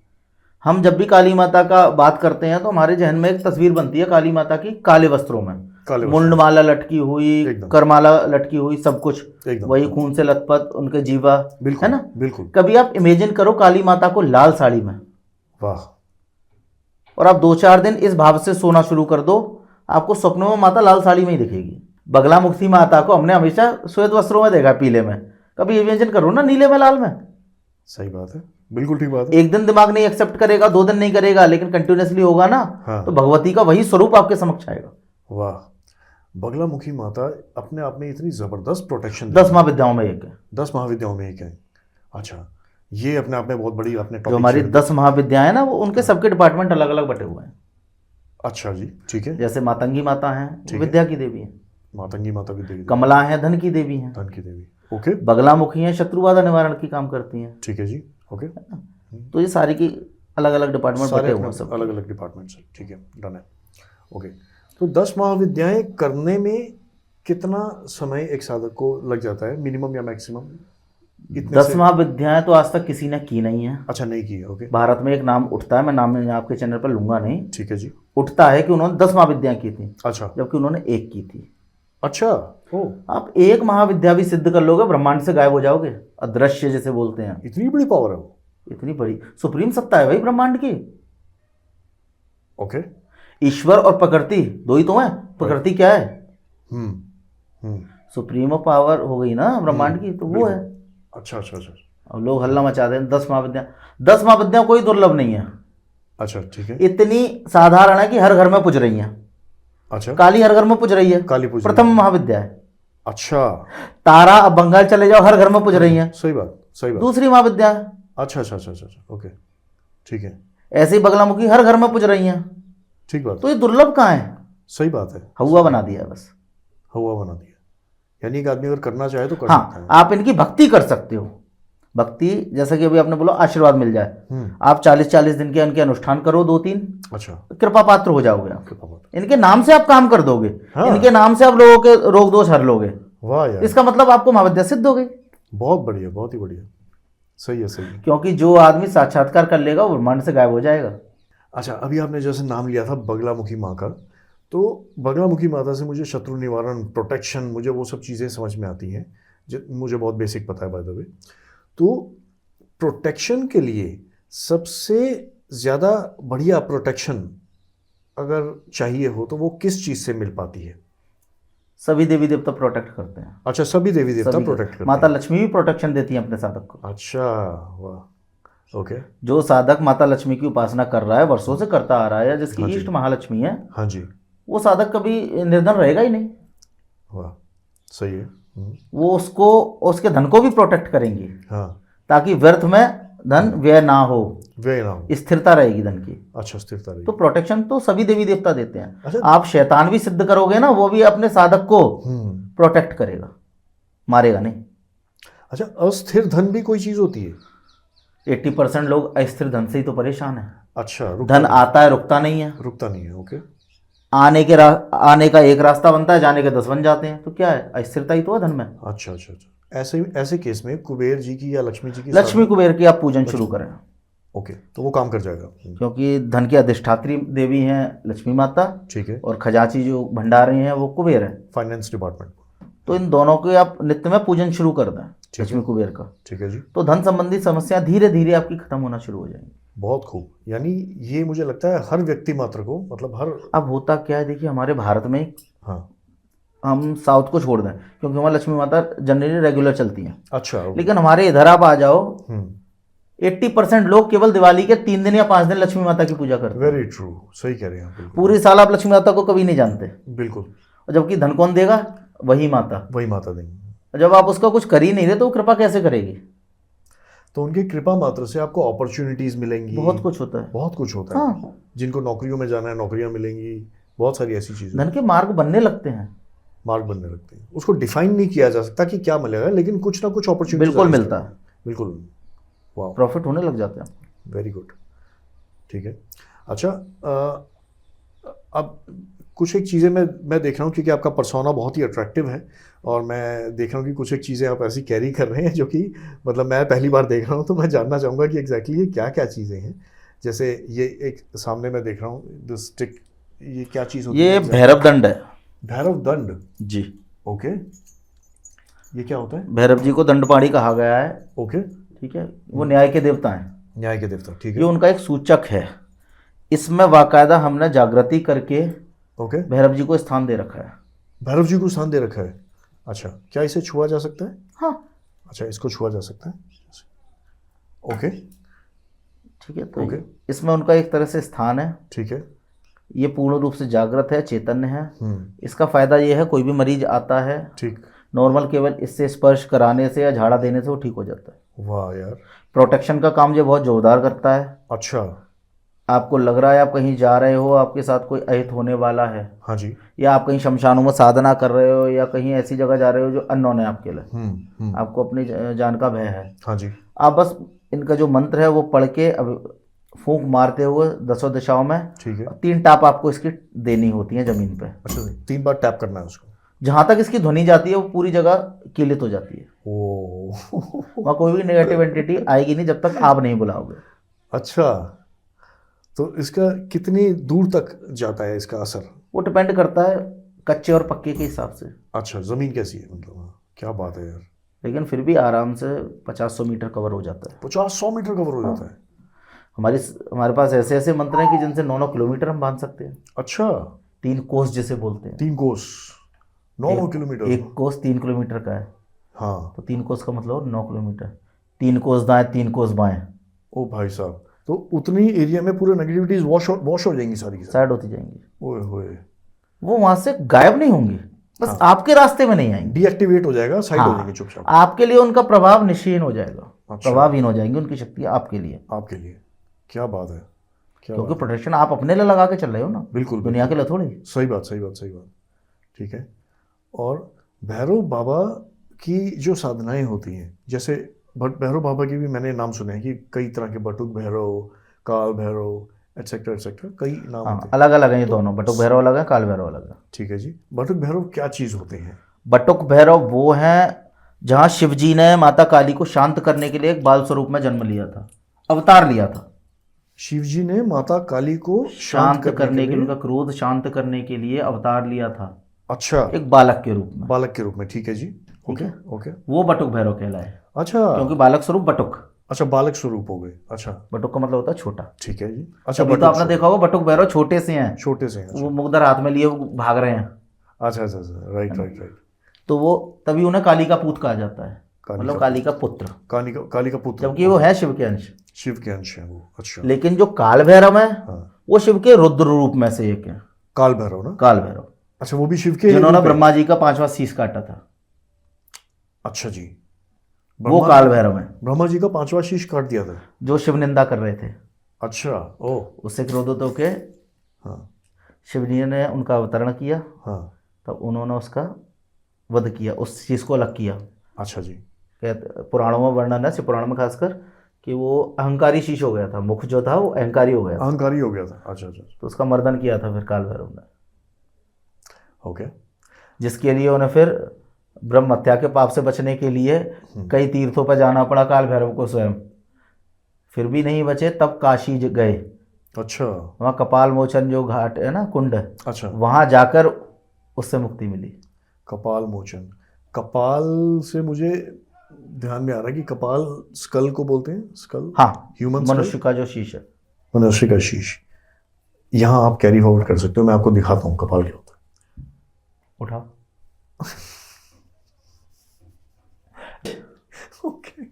हम जब भी काली माता का बात करते हैं तो हमारे जहन में एक तस्वीर बनती है काली माता की काले वस्त्रों में, काले मुंडमाला लटकी हुई, एकदम। करमाला लटकी हुई, सब कुछ एकदम वही खून से लथपथ उनके जीवा, बिल्कुल, है ना। बिल्कुल। कभी आप इमेजिन करो काली माता को लाल साड़ी में, वाह, और आप 2-4 दिन इस भाव से सोना शुरू कर दो, आपको सपनों में माता लाल साड़ी में ही दिखेगी। बगला मुक्ति माता को हमने हमेशा श्वेत वस्त्रों में देखा, पीले में, कभी इमेजिन करो ना नीले में, लाल में। सही बात है, बिल्कुल ठीक बात है। एक दिन दिमाग नहीं एक्सेप्ट करेगा, 2 दिन नहीं करेगा, लेकिन कंटिन्यूअसली होगा ना, हाँ। तो भगवती का वही स्वरूप आपके समक्ष आएगा। वाह, बगलामुखी माता अपने आप में इतनी जबरदस्त प्रोटेक्शन 10 महाविद्याओं में एक है। 10 महाविद्याओं में एक है। अच्छा, ये अपने आप में बहुत बड़ी आपने जो टॉपिक हमारी शेयर 10 महाविद्याएं हैं ना, वो उनके सबके डिपार्टमेंट अलग अलग बटे हुए हैं। अच्छा जी, ठीक है। जैसे मातंगी माता हैं, ठीक है। विद्या की देवी है। मातंगी माता की देवी, कमला हैं, धन की देवी हैं। धन की देवी, ओके, बगलामुखी हैं, शत्रुबाधा निवारण की काम करती हैं। ठीक है जी, ओके। तो ये सारी की अलग अलग डिपार्टमेंट सारे बटे हुए हैं सब। अलग अलग डिपार्टमेंट्स हैं, ठीक है, डन है, ओके। तो 10 महाविद्याएं करने में कितना समय एक साधक को लग जाता है, मिनिमम या मैक्सिमम? 10 महाविद्याएं तो आज तक किसी ने की नहीं है। अच्छा, नहीं की है, ओके, भारत में एक नाम उठता है, मैं नाम आपके चैनल पर लूंगा नहीं, ठीक है जी। उठता है कि उन्होंने 10 महाविद्याएं की थी, अच्छा, जबकि उन्होंने एक की थी। अच्छा, ओ, आप एक महाविद्या भी सिद्ध कर लोगे, ब्रह्मांड से गायब हो जाओगे, अदृश्य जिसे बोलते हैं। इतनी बड़ी पावर है वो, इतनी बड़ी सुप्रीम सत्ता है भाई ब्रह्मांड की। ओके, ईश्वर और प्रकृति दो ही तो हैं। प्रकृति क्या है? हम्म, हम्म, सुप्रीम पावर हो गई ना ब्रह्मांड की, तो वो है। अच्छा अच्छा अच्छा, अब लोग हल्ला मचा दें 10 महाविद्या। 10 महाविद्या कोई दुर्लभ नहीं है, अच्छा, ठीक है, इतनी साधारण है कि हर घर में पूज रही हैं। अच्छा, काली हर घर में पूज रही है, काली पूज रही प्रथम महाविद्या है। अच्छा, तारा अब बंगाल चले जाओ, हर घर में पूज रही हैं, सही बात, सही बात, दूसरी महाविद्या है। अच्छा अच्छा अच्छा अच्छा, ओके, ठीक है, ऐसे ही बगलामुखी हर घर में पूज रही हैं, ठीक बात, तो ये दुर्लभ कहाँ है? सही बात है, हवा बना दिया बस। हवा बना दिया, यानी एक आदमी अगर करना चाहे तो कर हाँ, सकता है। आप इनकी भक्ति कर सकते हो। भक्ति जैसा कि अभी आपने बोला आशीर्वाद मिल जाए, हम्म, आप 40-40 दिन के इनके अनुष्ठान करो, 2-3, अच्छा, कृपा पात्र हो जाओगे आप। कृपा बात, इनके नाम से आप काम कर दोगे। हाँ। इनके नाम से आप लोगों के रोग दोष हर लोगे। वाह यार, इसका मतलब आपको महाविद्या सिद्ध हो गई। बहुत बढ़िया, बहुत ही बढ़िया, सही है, सही है। क्योंकि जो आदमी साक्षात्कार कर लेगा वो ब्रह्मांड से गायब हो जाएगा। अच्छा, अभी आपने जैसे नाम लिया था बगलामुखी माँ का, तो बगलामुखी माता से मुझे शत्रु निवारण, प्रोटेक्शन, मुझे वो सब चीज़ें समझ में आती हैं, मुझे बहुत बेसिक पता है बाय द वे। तो प्रोटेक्शन के लिए सबसे ज़्यादा बढ़िया प्रोटेक्शन अगर चाहिए हो तो वो किस चीज़ से मिल पाती है? सभी देवी देवता प्रोटेक्ट करते हैं। अच्छा, सभी देवी देवता सभी प्रोटेक्ट करते माता हैं। लक्ष्मी भी प्रोटेक्शन देती है अपने साधक को। अच्छा, वाह, ओके, जो साधक माता लक्ष्मी की उपासना कर रहा है, वर्षों से करता आ रहा है, या जिसकी हाँ जी। इष्ट महालक्ष्मी है, हाँ जी, वो साधक कभी निर्धन रहेगा ही नहीं। वाह, सही है, वो उसको, उसके धन को भी प्रोटेक्ट करेंगी, हाँ, ताकि व्यर्थ में धन व्यय ना हो, वे ना हो, स्थिरता रहेगी धन की। अच्छा, स्थिरता रही, तो प्रोटेक्शन तो सभी देवी देवता देते हैं। अच्छा, आप शैतान भी सिद्ध करोगे ना, वो भी अपने साधक को प्रोटेक्ट करेगा, मारेगा नहीं। अच्छा, अस्थिर धन भी कोई चीज़ होती है? 80% लोग अस्थिर धन से ही तो परेशान है। अच्छा, धन आता है, रुकता नहीं है। रुकता नहीं है, ओके, आने का एक रास्ता बनता है, जाने के 10 बन जाते हैं। तो क्या है? अस्थिरता ही तो है धन में। अच्छा अच्छा अच्छा, ऐसे केस में कुबेर जी की या लक्ष्मी जी की लक्ष्मी कुबेर की आप पूजन शुरू करें, ओके, तो वो काम कर जाएगा, क्योंकि धन की अधिष्ठात्री देवी हैं लक्ष्मी माता, ठीक है, और खजाची जो भंडारी हैं वो कुबेर है। फाइनेंस डिपार्टमेंट, तो इन दोनों के आप नित्य में पूजन शुरू कर दें, लक्ष्मी कुबेर का, ठीक है जी, तो धन संबंधी समस्या धीरे धीरे आपकी खत्म होना शुरू हो जाएंगी। बहुत खूब। यानी ये मुझे लगता है हर व्यक्ति मात्र को, मतलब हर, अब होता क्या है, देखिए हमारे भारत में, हाँ, हम साउथ को छोड़ दें क्योंकि हमारी लक्ष्मी माता जनरली रेगुलर चलती हैं, अच्छा, ओके, लेकिन हमारे इधर आप आ जाओ, 80% लोग केवल दिवाली के 3 दिन या 5 दिन लक्ष्मी माता की पूजा करते हैं। वेरी ट्रू, सही कह रहे हैं आप, बिल्कुल, पूरी साल आप लक्ष्मी माता को कभी नहीं जानते, बिल्कुल, और जबकि धन कौन देगा? वही माता। वही माता देंगे, और जब आप उसका कुछ कर ही नहीं रहे तो वो कृपा कैसे करेगी? तो उनकी कृपा मात्र से आपको अपॉर्चुनिटीज मिलेंगी, बहुत कुछ होता है। बहुत कुछ होता है, हाँ, जिनको नौकरियों में जाना है नौकरियां मिलेंगी, बहुत सारी ऐसी चीजें, धन के मार्ग बनने लगते हैं। मार्ग बनने लगते हैं। उसको डिफाइन नहीं किया जा सकता कि क्या मिलेगा, लेकिन कुछ ना कुछ अपॉर्चुनिटी बिल्कुल मिलता है, बिल्कुल, वाह, प्रॉफिट होने लग जाते हैं। वेरी गुड, ठीक है। अच्छा, अब कुछ एक चीज़ें मैं देख रहा हूँ, क्योंकि आपका पर्सोना बहुत ही अट्रैक्टिव है, और मैं देख रहा हूँ कि कुछ एक चीज़ें आप ऐसी कैरी कर रहे हैं जो कि मतलब मैं पहली बार देख रहा हूँ, तो मैं जानना चाहूँगा कि एग्जैक्टली ये क्या क्या चीज़ें हैं। जैसे ये एक सामने मैं देख रहा हूँ, द स्टिक, ये क्या चीज़ होती है? ये भैरव दंड है। भैरव दंड जी, ओके, ये क्या होता है? भैरव जी को दंडपाणी कहा गया है। ओके, ठीक है, वो न्याय के देवता हैं, न्याय के देवता, ठीक ये है, उनका एक सूचक है। इसमें बाकायदा हमने जागृति करके ओके, भैरव जी को स्थान दे रखा है। भैरव जी को स्थान दे रखा है। अच्छा, क्या इसे छुआ जा सकता है? हाँ, अच्छा, इसको छुआ जा सकता है, ओके, ठीक है। तो ओके। इसमें उनका एक तरह से स्थान है, ठीक है। ये पूर्ण रूप से जागृत है, चैतन्य है। हम्म। इसका फायदा ये है, कोई भी मरीज आता है ठीक। नॉर्मल केवल इससे स्पर्श कराने से या झाड़ा देने से वो ठीक हो जाता है। वाह यार। प्रोटेक्शन का काम ये बहुत जोरदार करता है। अच्छा। आपको लग रहा है आप कहीं जा रहे हो, आपके साथ कोई अहित होने वाला है, हाँ जी। या आप कहीं शमशानों में साधना कर रहे हो, या कहीं ऐसी जगह जा रहे हो जो अननोन है आपके लिए, आपको अपनी जान का भय है, हाँ जी। आप बस इनका जो मंत्र है वो पढ़ के अब फूंक मारते हुए 10 दिशाओं में, ठीक है। 3 टाप आपको इसकी देनी होती है जमीन पे। अच्छा, 3 बार टैप करना है उसको। जहां तक इसकी ध्वनि जाती है वो पूरी जगह कीलित हो जाती है। ओ। वहाँ कोई भी नेगेटिव एंटिटी आएगी नहीं जब तक आप नहीं बुलाओगे। अच्छा, तो इसका कितनी दूर तक जाता है इसका असर? वो डिपेंड करता है कच्चे और पक्के के हिसाब से। अच्छा, जमीन कैसी है मतलब? हाँ, क्या बात है यार। लेकिन फिर भी आराम से 50-100 मीटर कवर हो जाता है। 50-100 मीटर कवर हो जाता है? हमारे पास ऐसे ऐसे मंत्र हैं कि जिनसे 9-9 किलोमीटर हम बांध सकते हैं। अच्छा। 3 कोस जिसे बोलते हैं। 3 कोस 9 किलोमीटर? एक कोस 3 किलोमीटर का है। हाँ। तो 3 कोस का मतलब 9 किलोमीटर। 3 कोस दाएं, 3 कोस बाएं। ओ भाई साहब, तो उतनी एरिया में पूरे नेगेटिविटीज वॉश हो जाएंगी सारी की सारी? साइड होती जाएंगी। ओए होए। वो वहां से गायब नहीं होंगी, बस हाँ। आपके रास्ते में नहीं आएंगी। डीएक्टिवेट हो जाएगा, साइड हो हाँ, जाएंगे चुपचाप। आपके लिए उनका प्रभाव निश्चयहीन हो जाएगा। अच्छा। प्रभावहीन हो जाएंगी उनकी शक्तियाँ आपके लिए। आपके लिए क्या बात है, क्या क्योंकि बात है। प्रोटेक्शन आप अपने लिए लगा के चल रहे हो ना, बिल्कुल दुनिया के बिल्कुल। लिए थोड़ी। सही बात, सही बात, सही बात। ठीक है। और भैरव बाबा की जो साधनाएं होती हैं, जैसे भैरव बाबा की भी मैंने नाम सुने हैं कि कई तरह के, बटुक भैरव, काल भैरव, एटसेट्रा एटसेट्रा, कई नाम हाँ, होते हैं। अलग अलग है ये दोनों। बटुक भैरव अलग है, काल भैरव अलग है। ठीक है जी। बटुक भैरव क्या चीज़ होते हैं? बटुक भैरव वो हैं जहाँ शिव जी ने माता काली को शांत करने के लिए एक बाल स्वरूप में जन्म लिया था, अवतार लिया था। शिव जी ने माता काली को शांत करने के लिए, उनका क्रोध शांत करने के लिए अवतार लिया था। अच्छा, एक बालक के रूप में। बालक के रूप में। ठीक है जी। ओके है। ओके। वो बटुक भैरव कहलाए। अच्छा, क्योंकि बालक स्वरूप बटुक। अच्छा, बालक स्वरूप हो गए। अच्छा, बटुक का मतलब होता है छोटा। ठीक है जी। अच्छा, अभी तो आपने देखा होगा बटुक भैरव छोटे से हैं, छोटे से हैं। अच्छा। वो मुगदर हाथ में लिए वो भाग रहे हैं। अच्छा अच्छा अच्छा, राइट राइट राइट। तो वो तभी उन्हें काली का पूत कहा जाता है, मतलब काली का पुत्र, काली का पुत्र। जबकि वो है शिव के अंश। शिव के अंश है वो। अच्छा। लेकिन जो काल भैरव है हाँ। वो शिव के रुद्र रूप में से एक है। काल भैरव ना? काल भैरव। अच्छा, वो भी शिव के जिन्होंने रूप में? ब्रह्मा जी का 5वां शीश काटा था, अच्छा जी। वो काल भैरव है। ब्रह्मा जी का 5वां शीश काट दिया था? जो शिव निंदा कर रहे थे। अच्छा। ओ। उससे क्रोधित होके हाँ शिव जी ने उनका अवतरण किया, हाँ। तब उन्होंने उसका वध किया, उस शीश को अलग किया। अच्छा जी। कहते पुराणों में वर्णन है, शिव पुराण में खासकर, कि वो अहंकारी शीश हो गया था, मुख जो था वो अहंकारी हो गया था, अहंकारी हो गया था। अच्छा अच्छा। तो उसका मर्दन किया था फिर काल भैरव ने। ओके। जिसके लिए उन्हें फिर ब्रह्म हत्या के पाप से बचने के लिए कई तीर्थों पर जाना पड़ा काल भैरव को स्वयं। फिर भी नहीं बचे, तब काशी गए। अच्छा। वहाँ कपाल मोचन जो घाट है ना, कुंड, अच्छा। वहाँ जाकर उससे मुक्ति मिली। कपाल मोचन। कपाल से मुझे ध्यान में आ रहा है कि कपाल स्कल को बोलते हैं। स्कल, हाँ, ह्यूमन मनुष्य का जो शीश है। मनुष्य का शीश। यहाँ आप कैरी फॉरवर्ड कर सकते हो, मैं आपको दिखाता हूँ कपाल क्या होता है। उठाओ। ओके।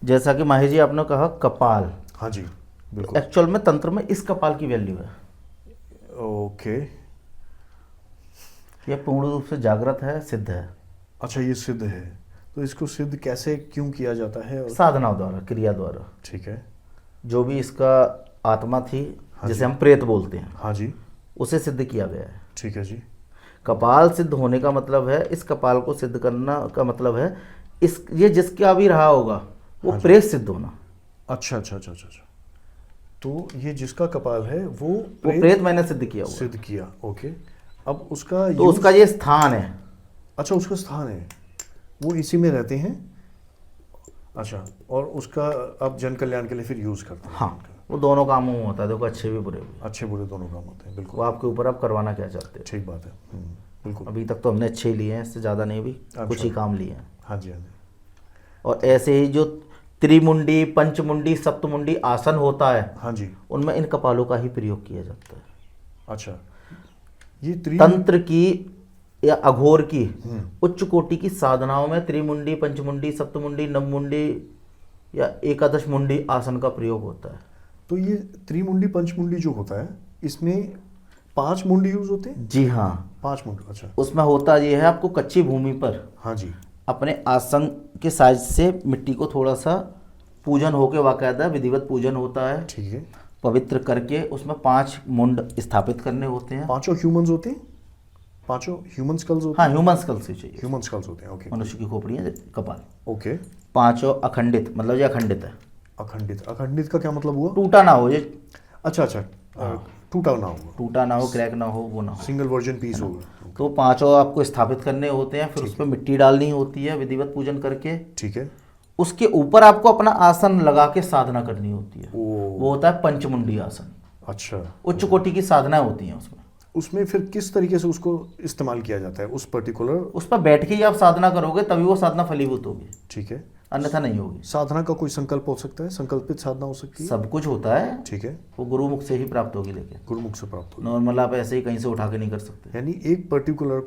जैसा कि माही जी आपने कहा कपाल, हाँ जी बिल्कुल। एक्चुअल में तंत्र में इस कपाल की वैल्यू है। ओके। यह पूर्ण रूप से जागृत है, सिद्ध है। अच्छा, ये सिद्ध है, तो इसको सिद्ध कैसे क्यों किया जाता है? साधना द्वारा, क्रिया द्वारा। ठीक है। जो भी इसका आत्मा थी, हाँ जिसे जी। हम प्रेत बोलते हैं, हाँ जी। उसे सिद्ध किया गया है। ठीक है जी। कपाल सिद्ध होने का मतलब है, इस कपाल को सिद्ध करना का मतलब है इस ये जिसका भी रहा होगा वो हाँ जी। प्रेत सिद्ध होना। अच्छा अच्छा अच्छा अच्छा। तो ये जिसका कपाल है वो प्रेत मैंने सिद्ध किया हुआ। सिद्ध किया। ओके। अब उसका तो उसका ये स्थान है। अच्छा, उसका स्थान है, वो इसी में रहते हैं। अच्छा, और उसका आप जन कल्याण के लिए फिर यूज़ करते हैं? हाँ, वो दोनों कामों में होता है, देखो, अच्छे भी बुरे भी। अच्छे बुरे दोनों काम होते हैं। बिल्कुल। वो आपके ऊपर आप करवाना क्या चाहते हो। ठीक बात है। बिल्कुल। अभी तक तो हमने अच्छे ही लिए हैं, इससे ज़्यादा नहीं भी, कुछ ही काम लिए हैं। हाँ जी हाँ जी। और ऐसे ही जो त्रिमुंडी, पंचमुंडी, सप्तमुंडी आसन होता है, हाँ जी। उनमें इन कपालों का ही प्रयोग किया जाता है। अच्छा, ये तंत्र की या अघोर की उच्च कोटि की साधनाओं में त्रिमुंडी, पंचमुंडी, सप्तमुंडी, नवमुंडी या एकादश मुंडी आसन का प्रयोग होता है। तो ये त्रिमुंडी पंचमुंडी जो होता है इसमें 5 मुंडी यूज होते हैं? जी हाँ, 5 मुंडी, अच्छा। उसमें होता ये है, आपको कच्ची भूमि पर हाँ जी। अपने आसन के साइज से मिट्टी को थोड़ा सा पूजन होके, बाकायदा विधिवत पूजन होता है, ठीक है। पवित्र करके उसमें 5 मुंड स्थापित करने होते हैं। 5 ह्यूमंस होते हैं? 5 ह्यूमन स्कल्स होते हाँ, हैं? ह्यूमन स्कल से चाहिए, ह्यूमन स्कल्स होते हैं, ओके। मनुष्य की खोपड़ी है, कपाल। ओके। 5 अखंडित, मतलब ये अखंडित है, अखंडित, अखंडित का क्या मतलब हुआ? टूटा ना हो ये, अच्छा अच्छा, टूटा ना होगा, टूटा ना हो, क्रैक ना हो, वो ना हो। सिंगल वर्जन पीस होगा। तो 5 आपको स्थापित करने होते हैं, फिर उस पर मिट्टी डालनी होती है विधिवत पूजन करके। ठीक है। उसके ऊपर आपको अपना आसन लगा के साधना करनी होती है, ओ, वो होता है पंचमुंडी आसन। अच्छा। उच्च कोटि की साधनाएं होती हैं उसमें। उसमें फिर किस तरीके से उसको इस्तेमाल किया जाता है उस पर्टिकुलर? उस पर बैठ के ही आप साधना करोगे तभी वो साधना फलीभूत होगी, ठीक है। अन्यथा नहीं होगी। साधना का कोई संकल्प हो सकता है? संकल्पित साधना हो सकती है? सब कुछ होता है, ठीक है। वो गुरुमुख से ही प्राप्त होगी, लेकिन गुरुमुख से प्राप्त हो, नॉर्मल आप ऐसे ही कहीं से उठा के नहीं कर सकते। यानी एक पर्टिकुलर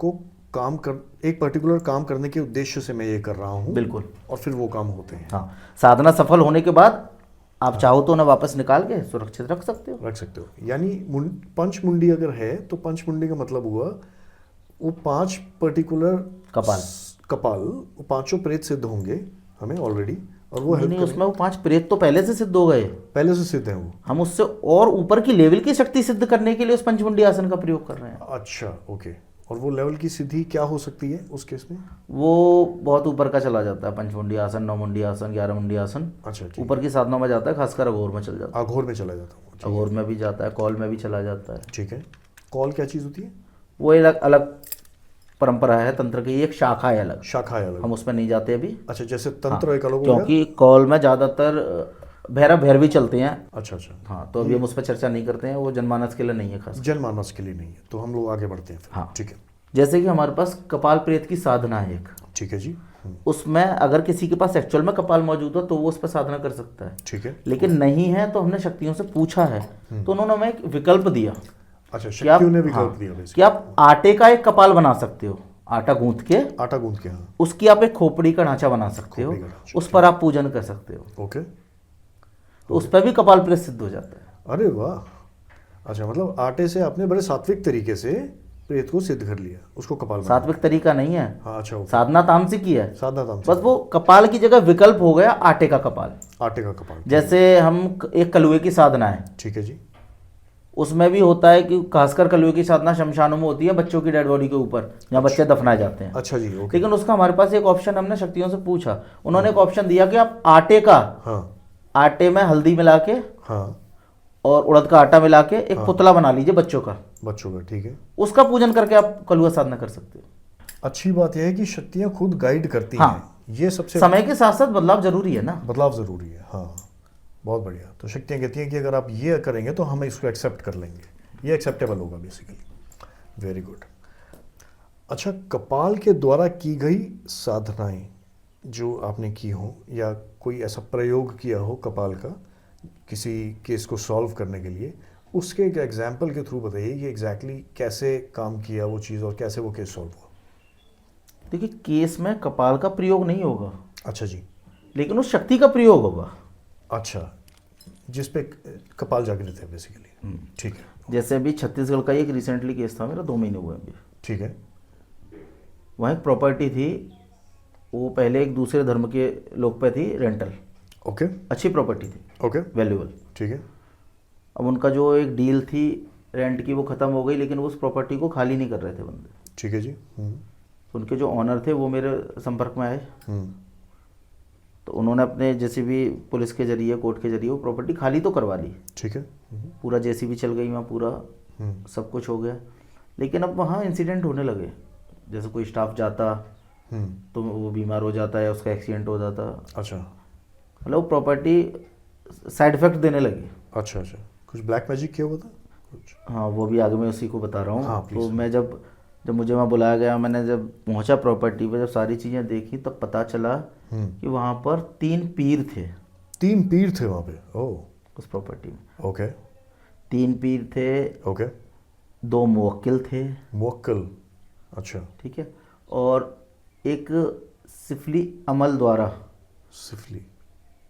काम करने के उद्देश्य से मैं ये कर रहा हूँ, बिल्कुल। और फिर वो काम होते हैं। हाँ, साधना सफल होने के बाद आप चाहो तो उन्हें वापस निकाल के सुरक्षित रख सकते हो। रख सकते हो। यानी पंचमुंडी अगर है तो पंचमुंडी का मतलब हुआ वो 5 पर्टिकुलर कपाल, वो 5 प्रेत सिद्ध होंगे हमें ऑलरेडी, और वो नहीं, उसमें वो 5 प्रेत तो पहले से सिद्ध हो गए, पहले से सिद्ध है वो। हम उससे और ऊपर की लेवल की शक्ति सिद्ध करने के लिए उस पंचमुंडी आसन का प्रयोग कर रहे हैं। अच्छा, ओके। और वो लेवल की सिद्धि क्या हो सकती है उस केस में? वो बहुत ऊपर का चला जाता है, पंचमुंडी आसन, 9 मुंडी आसन, 11 मुंडी आसन, अच्छा, ठीक। ऊपर की साधना में जाता है, खासकर अघोर में चल जाता है। अघोर में चला जाता हूँ, अघोर में भी जाता है, कौल में भी चला जाता है। ठीक है। कौल क्या चीज़ होती है? वो एक अलग परंपरा है, तंत्र की एक शाखा है अलग, शाखा है अलग। हम उसमें नहीं जाते अभी। अच्छा, जैसे तंत्र एक अलग हो गया। क्योंकि कौल में ज़्यादातर भैरवी चलते हैं। अच्छा अच्छा। हाँ, तो अभी हम उस पर चर्चा नहीं करते हैं, वो जनमानस के लिए नहीं है खास। जनमानस के लिए नहीं है, तो हम लोग आगे बढ़ते हैं फिर। हाँ, ठीक है। जैसे कि हमारे पास कपाल प्रेत की साधना है एक, ठीक है जी। उसमें अगर किसी के पास एक्चुअल में कपाल मौजूद हो तो वो उस पर साधना कर सकता है। ठीक है। लेकिन नहीं है तो हमने शक्तियों से पूछा है, तो उन्होंने हमें एक विकल्प दिया। अच्छा, शक्तियों ने विकल्प दिया वैसे कि आप आटे का एक कपाल बना सकते हो, आटा गूंथ के, आटा गूंथ के, हाँ। उसकी आप एक खोपड़ी का ढांचा बना सकते हो, उस पर आप पूजन कर सकते हो। ओके। तो उस पर भी कपाल प्रेत सिद्ध हो जाता है। अरे वाह। अच्छा, मतलब आटे से आपने बड़े सात्विक तरीके से प्रेत को सिद्ध कर लिया, उसको कपाल बना। सात्विक तरीका नहीं है, हाँ, अच्छा, ओके। साधना तामसिक की है, साधना तामसिक। बस वो कपाल की जगह विकल्प हो गया आटे का कपाल। आटे का कपाल, जैसे हम एक कलुए की साधना है, ठीक है जी। उसमें भी होता है कि खासकर कलुए की साधना शमशानों में होती है, बच्चों की डेड बॉडी के ऊपर जहाँ बच्चे दफनाए जाते हैं। अच्छा जी, ओके। लेकिन उसका हमारे पास एक ऑप्शन, हमने शक्तियों से पूछा, उन्होंने एक ऑप्शन दिया कि आप आटे का, हाँ आटे में हल्दी मिला के, हाँ, और उड़द का आटा मिला के एक पुतला बना लीजिए बच्चों का, ठीक है। उसका पूजन करके आप कलुआ साधना कर सकते हो। अच्छी बात यह है कि शक्तियाँ खुद गाइड करती हाँ, हैं, ये सबसे समय के साथ साथ बदलाव जरूरी है ना, बदलाव जरूरी है। हाँ, बहुत बढ़िया। तो शक्तियाँ कहती हैं कि अगर आप ये करेंगे तो हम इसको एक्सेप्ट कर लेंगे, ये एक्सेप्टेबल होगा बेसिकली। Very good. अच्छा, कपाल के द्वारा की गई साधनाएं जो आपने की हो, या कोई ऐसा प्रयोग किया हो कपाल का किसी केस को सॉल्व करने के लिए, उसके एक एग्जाम्पल के थ्रू बताइए कि एग्जैक्टली कैसे काम किया वो चीज़ और कैसे वो केस सॉल्व हुआ। देखिए, केस में कपाल का प्रयोग नहीं होगा। अच्छा जी। लेकिन उस शक्ति का प्रयोग होगा। अच्छा, जिस पे कपाल जागृत है बेसिकली। ठीक है। जैसे अभी छत्तीसगढ़ का एक रिसेंटली केस था मेरा, 2 महीने हुए अभी। ठीक है। वहाँ एक प्रॉपर्टी थी, वो पहले एक दूसरे धर्म के लोग पे थी रेंटल। ओके। अच्छी प्रॉपर्टी थी, ओके, वैल्यूएबल। ठीक है। अब उनका जो एक डील थी रेंट की वो ख़त्म हो गई, लेकिन वो उस प्रॉपर्टी को खाली नहीं कर रहे थे बंदे। ठीक है जी। उनके जो ऑनर थे वो मेरे संपर्क में आए, तो उन्होंने अपने जेसीबी पुलिस के जरिए, कोर्ट के जरिए वो प्रॉपर्टी खाली तो करवा ली। ठीक है। पूरा जेसीबी चल गई वहाँ, पूरा सब कुछ हो गया। लेकिन अब वहाँ इंसिडेंट होने लगे, जैसे कोई स्टाफ जाता तो वो बीमार हो जाता है, उसका एक्सीडेंट हो जाता। अच्छा, मतलब प्रॉपर्टी साइड इफेक्ट देने लगी। अच्छा अच्छा, कुछ ब्लैक मैजिक किया हुआ था कुछ? हाँ, वो भी आगे मैं उसी को बता रहा हूँ। हाँ, तो मैं जब मुझे वहाँ बुलाया गया, मैंने जब पहुँचा प्रॉपर्टी पे, जब सारी चीज़ें देखी तब पता चला कि वहाँ पर 3 पीर थे। 3 पीर थे वहाँ पे? ओह, उस प्रॉपर्टी में ओके। 3 पीर थे। ओके। 2 मुवक्किल थे। मुवक्किल, अच्छा। ठीक है। और एक सिफली अमल द्वारा, सिफली,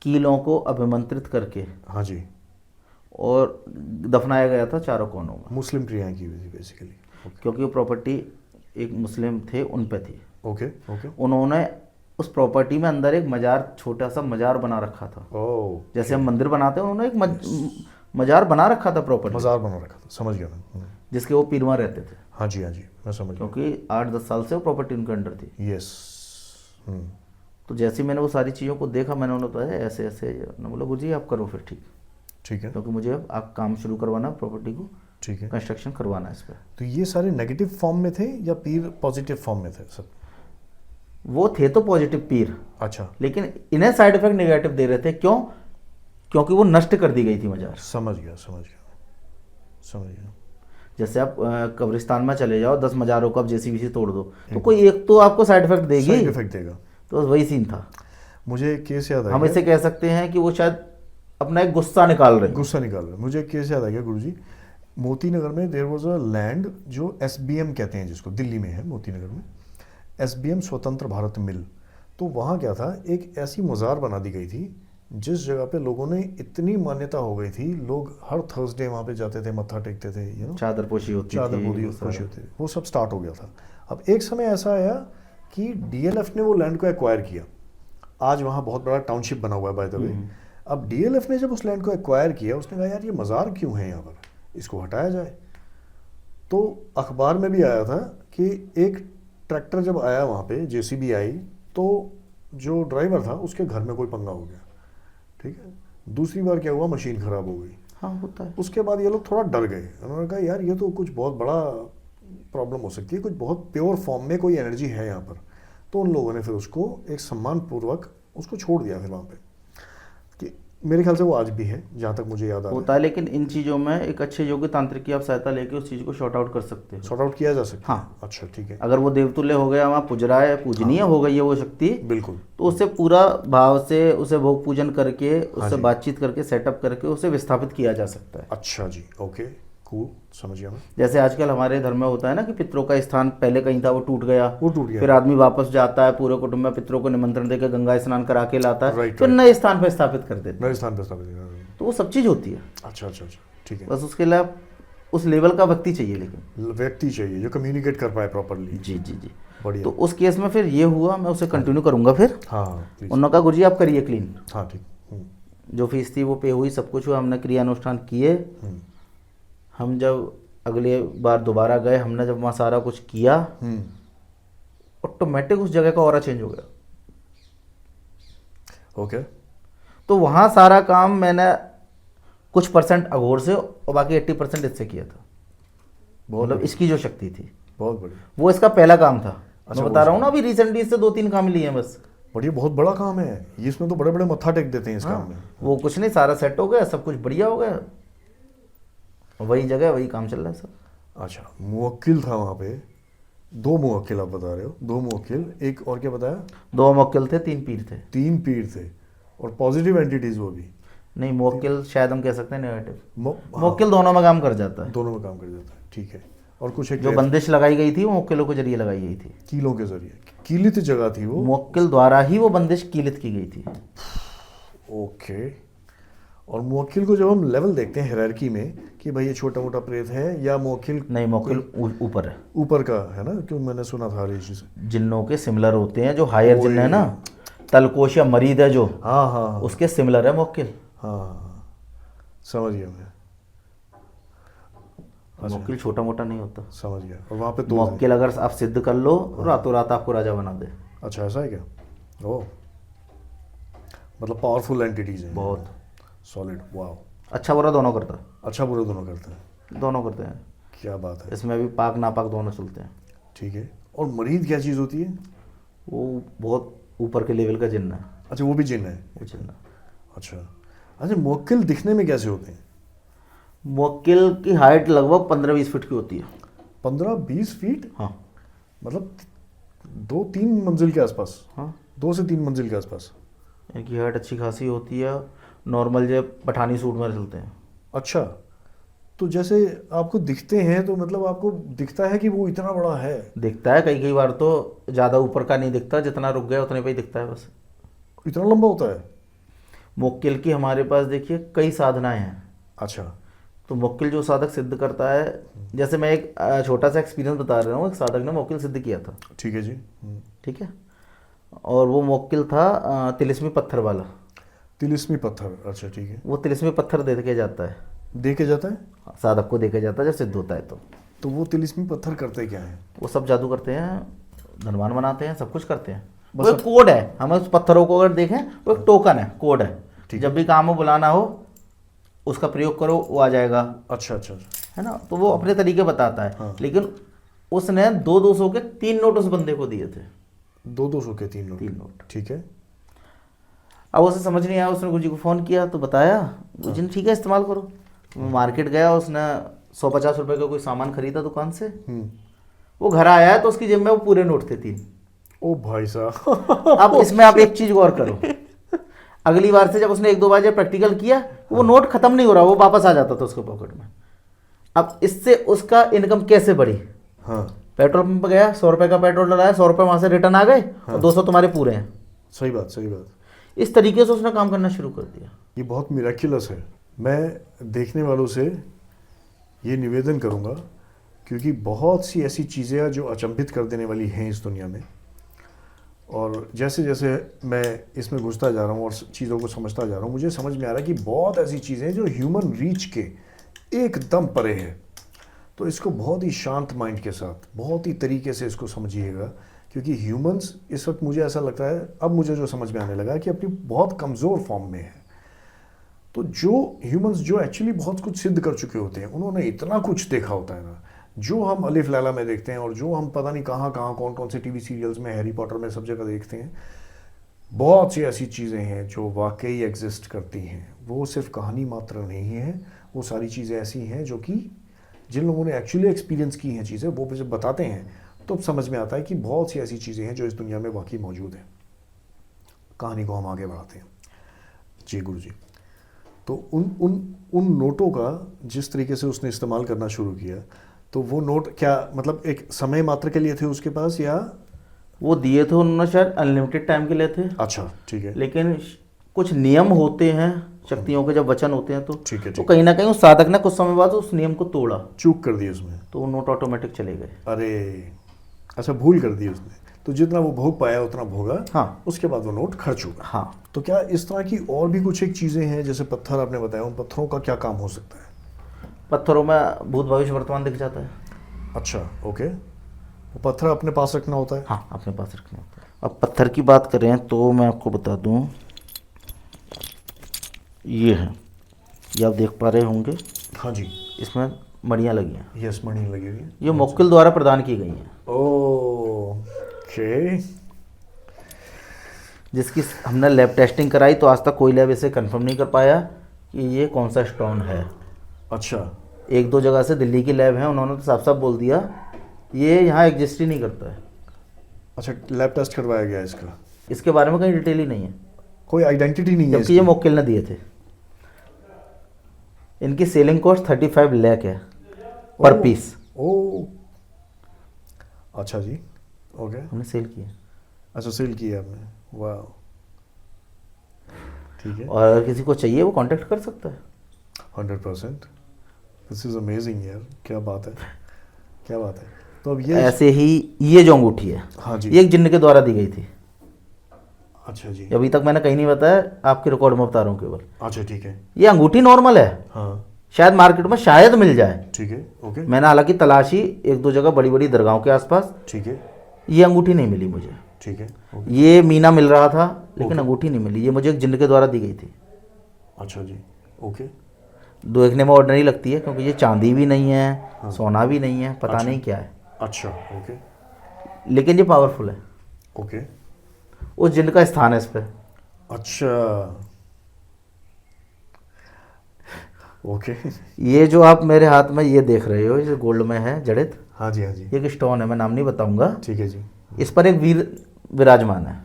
कीलों को अभिमंत्रित करके हाँ जी, और दफनाया गया था चारों कोनों में, मुस्लिम क्रियाएं की हुई थी बेसिकली। क्योंकि वो प्रॉपर्टी एक मुस्लिम थे उन पे थी। Okay okay. उन्होंने उस प्रॉपर्टी में अंदर एक मजार, छोटा सा मजार बना रखा था। ओह, जैसे हम मंदिर बनाते हैं, उन्होंने एक मजार बना रखा था प्रॉपर्टी, मज़ार बना रखा था, समझ गया मैं। जिसके वो पीरवा रहते थे, हाँ जी हाँ जी, मैं समझ गया। क्योंकि 8-10 साल से वो प्रॉपर्टी उनके अंडर थी। यस। तो जैसे ही मैंने वो सारी चीज़ों को देखा, मैंने उन्हें बताया ऐसे ऐसे, मैंने बोला गुरुजी आप करो फिर, ठीक, ठीक है क्योंकि मुझे अब आप काम शुरू करवाना, प्रॉपर्टी को ठीक है। कंस्ट्रक्शन करवाना है इस पर। तो ये सारे नेगेटिव फॉर्म में थे या पीर पॉजिटिव फॉर्म में थे सब? वो थे तो पॉजिटिव पीर, अच्छा, लेकिन इन्हें साइड इफेक्ट नेगेटिव दे रहे थे। क्यों? क्योंकि वो नष्ट कर दी गई थी मजार। समझ गया समझ गया समझ गया। जैसे आप कब्रिस्तान में चले जाओ, 10 मजारों को आप जेसीबी से तोड़ दो, तो कोई एक तो आपको साइड इफेक्ट देगी। साइड इफेक्ट देगा। तो वही सीन था। मुझे एक केस याद आ हम गया। इसे कह सकते हैं कि वो शायद अपना एक गुस्सा निकाल रहे हैं। गुस्सा निकाल रहे हैं। मुझे एक केस याद आ गया गुरुजी, मोती नगर में देयर वाज अ लैंड जो एसबीएम कहते हैं, जिसको दिल्ली में है मोती नगर में, एसबीएम स्वतंत्र भारत मिल। तो वहाँ क्या था, एक ऐसी मज़ार बना दी गई थी जिस जगह पे लोगों ने इतनी मान्यता हो गई थी, लोग हर थर्सडे वहाँ पे जाते थे, मत्था टेकते थे, यू नो, चादर पोशी होती चादर थी, पोशी वो सारा। होती थी, वो सब स्टार्ट हो गया था। अब एक समय ऐसा आया कि डीएलएफ ने वो लैंड को एक्वायर किया। आज वहाँ बहुत बड़ा टाउनशिप बना हुआ है बाय द वे। अब डीएलएफ ने जब उस लैंड को एक्वायर किया, उसने कहा यार ये मज़ार क्यों है यहाँ पर, इसको हटाया जाए। तो अखबार में भी आया था कि एक ट्रैक्टर जब आया वहाँ पे, जेसीबी आई, तो जो ड्राइवर था उसके घर में कोई पंगा हो गया, ठीक है। दूसरी बार क्या हुआ, मशीन ख़राब हो गई। हाँ, होता है। उसके बाद ये लोग थोड़ा डर गए, उन्होंने कहा यार ये तो कुछ बहुत बड़ा प्रॉब्लम हो सकती है, कुछ बहुत प्योर फॉर्म में कोई एनर्जी है यहाँ पर। तो उन लोगों ने फिर उसको एक सम्मान पूर्वक उसको छोड़ दिया फिर वहाँ पे, कि मेरे ख्याल से वो आज भी है जहाँ तक मुझे याद आ रहा होता है, लेकिन इन चीज़ों में एक अच्छे योग्य तांत्रिक की आप सहायता लेके उस चीज़ को शॉर्ट आउट कर सकते है। हो। सॉर्ट आउट किया जा सकता है। हाँ। अच्छा ठीक है। अगर वो देवतुल्य हो गया, वहाँ पूज रहा है, पूजनीय हो गई है वो शक्ति, बिल्कुल। तो उससे पूरा भाव से उसे भोग पूजन करके, उससे जी। बातचीत करके, सेटअप करके उसे विस्थापित किया जा सकता है। अच्छा जी, ओके कूल, समझ गया मैं। जैसे आजकल हमारे धर्म में होता है ना कि पितरों का स्थान पहले कहीं था, वो टूट गया, वो टूट गया। फिर आदमी वापस जाता है, पूरे कुटुंब में पितरों को निमंत्रण देकर गंगा स्नान करा के लाता है, राइट, फिर राइट। नए स्थान पर स्थापित कर देता है। नए स्थान पर स्थापित। तो वो सब चीज़ होती है। अच्छा अच्छा अच्छा, ठीक है। बस उसके लिए आप उस लेवल का व्यक्ति चाहिए, लेकिन व्यक्ति चाहिए जो कम्युनिकेट कर पाए प्रॉपरली। जी जी जी। बढ़िया। तो उस केस में फिर ये हुआ, मैं उसे कंटिन्यू करूंगा फिर। हाँ हाँ प्लीज। उन्होंने कहा गुरुजी आप करिए क्लीन, हाँ ठीक। जो फीस थी वो पे हुई, सब कुछ हुआ, हमने क्रियानुष्ठान किए। हम जब अगले बार दोबारा गए, हमने जब वहाँ सारा कुछ किया, ऑटोमेटिक उस जगह का ऑरा चेंज हो गया। ओके। तो वहाँ सारा काम मैंने कुछ परसेंट अघोर से और बाकी 80% इससे किया था। मतलब इसकी जो शक्ति थी, बहुत बढ़िया। वो इसका पहला काम था। अच्छा, मैं बता रहा हूँ ना, अभी रिसेंटली इससे 2-3 काम लिए हैं बस। बढ़िया, बहुत बड़ा काम है ये, इसमें तो बड़े बड़े मत्था टेक देते हैं इस काम में। वो कुछ नहीं, सारा सेट हो गया, सब कुछ बढ़िया हो गया, वही जगह वही काम चल रहा है सब। अच्छा, मुवक्किल था वहाँ पे, 2 मुवक्किल आप बता रहे हो, 2 मुवक्किल, एक और क्या बताया? 2 मुवक्किल थे, 3 पीर थे। 3 पीर थे और पॉजिटिव एंटिटीज वो भी। नहीं, मुवक्किल शायद हम कह सकते हैं नेगेटिव। हाँ, मुवक्किल दोनों में काम कर जाता है। दोनों में काम कर जाता है, ठीक है। और कुछ एक जो बंदिश लगाई गई थी वो मुवक्किलों के जरिए लगाई गई थी, कीलों के जरिए, कीलित जगह थी वो, मुवक्किल द्वारा ही वो बंदिश कीलित की गई थी। ओके। और मुवक्किल को जब हम लेवल देखते हैं हायरार्की में कि भाई ये छोटा मोटा प्रेत है या मुवक्किल, नहीं, मुवक्किल ऊपर है, ऊपर का है ना, क्यों मैंने सुना था ऋषि से। जिन्नों के सिमिलर होते हैं, जो हायर जिन्न है ना, तलकोश या मरीद है जो, हाँ हाँ हाँ उसके सिमिलर है मुवक्किल। हाँ, समझ गया मैं, मुवक्किल छोटा मोटा नहीं होता। समझ गया। और वहाँ पे 2 मुवक्किल अगर आप सिद्ध कर लो, रातों रात आपको राजा बना दे। अच्छा ऐसा है क्या? ओ, मतलब पावरफुल एंटिटीज हैं बहुत सॉलिड। वाह, अच्छा बुरा दोनों करता है, अच्छा बुरा दोनों करते हैं, दोनों करते हैं। क्या बात है। इसमें भी पाक नापाक दोनों चलते हैं। ठीक है। और मरीद क्या चीज़ होती है? वो बहुत ऊपर के लेवल का जिन्न है, अच्छा, वो भी जिन्न है। वो जिन्न। अच्छा अच्छा, मुवक्किल दिखने में कैसे होते हैं? मुवक्किल की हाइट लगभग 15-20 फीट की होती है। 15-20 फीट? हाँ मतलब 2-3 मंजिल के आसपास? हाँ, 2 से 3 मंजिल के आसपास। इनकी हाइट अच्छी खासी होती है, नॉर्मल जो पठानी सूट में चलते हैं। अच्छा, तो जैसे आपको दिखते हैं तो मतलब आपको दिखता है कि वो इतना बड़ा है? दिखता है, कई कई बार तो ज़्यादा ऊपर का नहीं दिखता, जितना रुक गया उतने पे ही दिखता है बस। इतना लंबा होता है? मोक्किल की हमारे पास देखिए कई साधनाएं हैं। अच्छा। तो मोक्किल जो साधक सिद्ध करता है, जैसे मैं एक छोटा सा एक्सपीरियंस बता रहा हूँ। एक साधक ने मोक्किल सिद्ध किया था, ठीक है जी। ठीक है। और वो मोक्किल था तिलिस्मी पत्थर वाला। तिलिस्मी पत्थर, अच्छा ठीक है। वो तिलिस्मी पत्थर दे के जाता है, दे के जाता है? साधक को दे के जाता है जब सिद्ध होता है। तो वो तिलिस्मी पत्थर करते क्या है? वो सब जादू करते हैं, धनवान बनाते हैं, सब कुछ करते हैं। बस वो एक कोड है, हम उस पत्थरों को अगर देखें वो एक टोकन है, कोड है। ठीक जब भी काम हो बुलाना हो उसका प्रयोग करो, वो आ जाएगा, अच्छा अच्छा अच्छा। है ना। तो वो अपने तरीके बताता है। हाँ। लेकिन उसने 200 के 3 नोट उस बंदे को दिए थे। 200 के 3 नोट? 3 नोट। ठीक है। अब उसे समझ नहीं आया, उसने गुरुजी को फ़ोन किया तो बताया। गुरुजी ने ठीक है इस्तेमाल करो। मार्केट गया, उसने 150 रुपये का कोई सामान खरीदा दुकान से। वो घर आया है तो उसकी जेब में वो पूरे नोट थे 3। ओ भाई साहब। अब इसमें आप एक चीज़ गौर करो, अगली बार से जब उसने 1-2 बार जब प्रैक्टिकल किया, वो नोट खत्म नहीं हो रहा, वो वापस आ जाता था उसके पॉकेट में। अब इससे उसका इनकम कैसे बढ़ी? हाँ। पेट्रोल पंप गया, 100 रुपये का पेट्रोल डलाया, 100 रुपये वहाँ से रिटर्न आ गए, और 200 तुम्हारे पूरे हैं। सही बात, सही बात। इस तरीके से उसने काम करना शुरू कर दिया। ये बहुत मिराक्युलस है। मैं देखने वालों से ये निवेदन करूँगा, क्योंकि बहुत सी ऐसी चीज़ें हैं जो अचंभित कर देने वाली हैं इस दुनिया में, और जैसे जैसे मैं इसमें घुसता जा रहा हूँ और चीज़ों को समझता जा रहा हूँ, मुझे समझ में आ रहा है कि बहुत ऐसी चीज़ें हैं जो ह्यूमन रीच के एकदम परे है। तो इसको बहुत ही शांत माइंड के साथ, बहुत ही तरीके से इसको समझिएगा, क्योंकि ह्यूमंस इस वक्त मुझे ऐसा लगता है, अब मुझे जो समझ में आने लगा है कि अपनी बहुत कमज़ोर फॉर्म में है। तो जो ह्यूमंस जो एक्चुअली बहुत कुछ सिद्ध कर चुके होते हैं, उन्होंने इतना कुछ देखा होता है ना, जो हम अलिफ लैला में देखते हैं और जो हम पता नहीं कहाँ कहाँ कौन कौन से टीवी सीरियल्स में, हैरी पॉटर में, सब जगह देखते हैं। बहुत सी ऐसी चीज़ें हैं जो वाकई एग्जिस्ट करती हैं। वो सिर्फ कहानी मात्र नहीं है, वो सारी चीज़ें ऐसी हैं जो कि जिन लोगों ने एक्चुअली एक्सपीरियंस की हैं चीज़ें, वो जब बताते हैं तो समझ में आता है कि बहुत सी ऐसी चीज़ें हैं जो इस दुनिया में वाकई मौजूद हैं। कहानी को हम आगे बढ़ाते हैं। जी गुरु जी। तो उन नोटों का जिस तरीके से उसने इस्तेमाल करना शुरू किया, तो वो नोट क्या मतलब एक समय मात्र के लिए थे उसके पास, या वो दिए थे उन्होंने शायद अनलिमिटेड टाइम के लिए थे। अच्छा ठीक है। लेकिन कुछ नियम होते हैं शक्तियों के, जब वचन होते हैं तो ठीक है, तो कहीं ना कहीं उस साधक ने कुछ समय बाद उस नियम को तोड़ा, चूक कर दी उसमें, तो वो नोट ऑटोमेटिक चले गए। अरे अच्छा, भूल कर दी उसने, तो जितना वो भोग पाया उतना भोगा। हाँ। उसके बाद वो नोट खर्च हुआ। हाँ। तो क्या इस तरह की और भी कुछ एक चीज़ें हैं, जैसे पत्थर आपने बताया, उन पत्थरों का क्या काम हो सकता है? पत्थरों में भूत भविष्य वर्तमान दिख जाता है। अच्छा ओके। वो पत्थर अपने पास रखना होता है? हाँ, अपने पास रखना होता है। अब पत्थर की बात करें तो मैं आपको बता दूं, ये है, ये आप देख पा रहे होंगे। हाँ जी। इसमें मणियाँ लगी हैं। यस, मणि लगी हुई है। ये मोक्किल द्वारा प्रदान की गई हैं, ओके। जिसकी हमने लैब टेस्टिंग कराई तो आज तक कोई लैब इसे कंफर्म नहीं कर पाया कि ये कौन सा स्टोन है। अच्छा। 1-2 जगह से दिल्ली की लैब है, उन्होंने तो साफ साफ बोल दिया ये यहाँ एग्जिस्ट ही नहीं करता है। अच्छा, लैब टेस्ट करवाया गया इसका? इसके बारे में कहीं डिटेल ही नहीं है, कोई आइडेंटिटी नहीं है जबकि ये मोक्किल ने दिए थे। इनकी सेलिंग कॉस्ट 35 लाख है पर पीस। ओ अच्छा जी, ओके। हमने सेल किया। अच्छा, सेल किया आपने, वाह, ठीक है। और अगर किसी को चाहिए वो कांटेक्ट कर सकता है। 100%। दिस इज अमेजिंग यार, क्या बात है, क्या बात है। तो अब ये ऐसे ही ये जो अंगूठी है, हाँ जी, ये एक जिन्न के द्वारा दी गई थी। अच्छा जी, अभी तक मैंने कहीं नहीं बताया, आपके रिकॉर्ड में बता रहा हूँ केवल। अच्छा ठीक है। ये अंगूठी नॉर्मल है, हाँ शायद मार्केट में शायद मिल जाए। ठीक है, ओके। मैंने हालांकि तलाशी 1-2 जगह बड़ी बड़ी दरगाहों के आसपास, ठीक है, ये अंगूठी नहीं मिली मुझे। ठीक है, ओके। ये मीना मिल रहा था लेकिन ओके। अंगूठी नहीं मिली। ये मुझे एक जिन्न के द्वारा दी गई थी। अच्छा जी, ओके। देखने में ऑर्डिनरी लगती है क्योंकि ये चांदी भी नहीं है, हाँ। सोना भी नहीं है, पता अच्छा। नहीं क्या है, अच्छा, ओके, लेकिन ये पावरफुल है। ओके। उस जिन्न का स्थान है इस पर। अच्छा, ओके। ये जो आप मेरे हाथ में ये देख रहे हो, ये गोल्ड में है जड़ित, हाँ जी, हाँ जी, ये एक स्टोन है, मैं नाम नहीं बताऊंगा। ठीक है जी। इस पर एक वीर विराजमान है।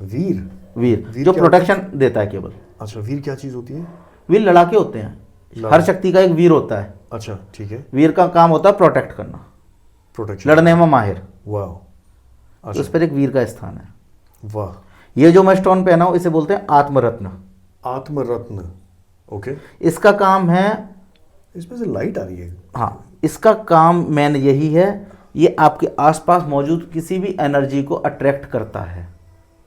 वीर? वीर वीर जो क्या प्रोटेक्शन देता है केवल। अच्छा, वीर क्या चीज़ होती है? वीर लड़ाके होते हैं, हर शक्ति का एक वीर होता है। अच्छा ठीक है, वीर का काम होता है प्रोटेक्ट करना, प्रोटेक्शन, लड़ने में माहिर। वाह, तो इस पर एक वीर का स्थान है। वाह, ये जो मैं स्टोन पहना हूँ इसे बोलते हैं आत्मरत्न। आत्मरत्न, ओके। इसका काम है, इसमें से लाइट आ रही है। हाँ, इसका काम मेन यही है, ये आपके आसपास मौजूद किसी भी एनर्जी को अट्रैक्ट करता है,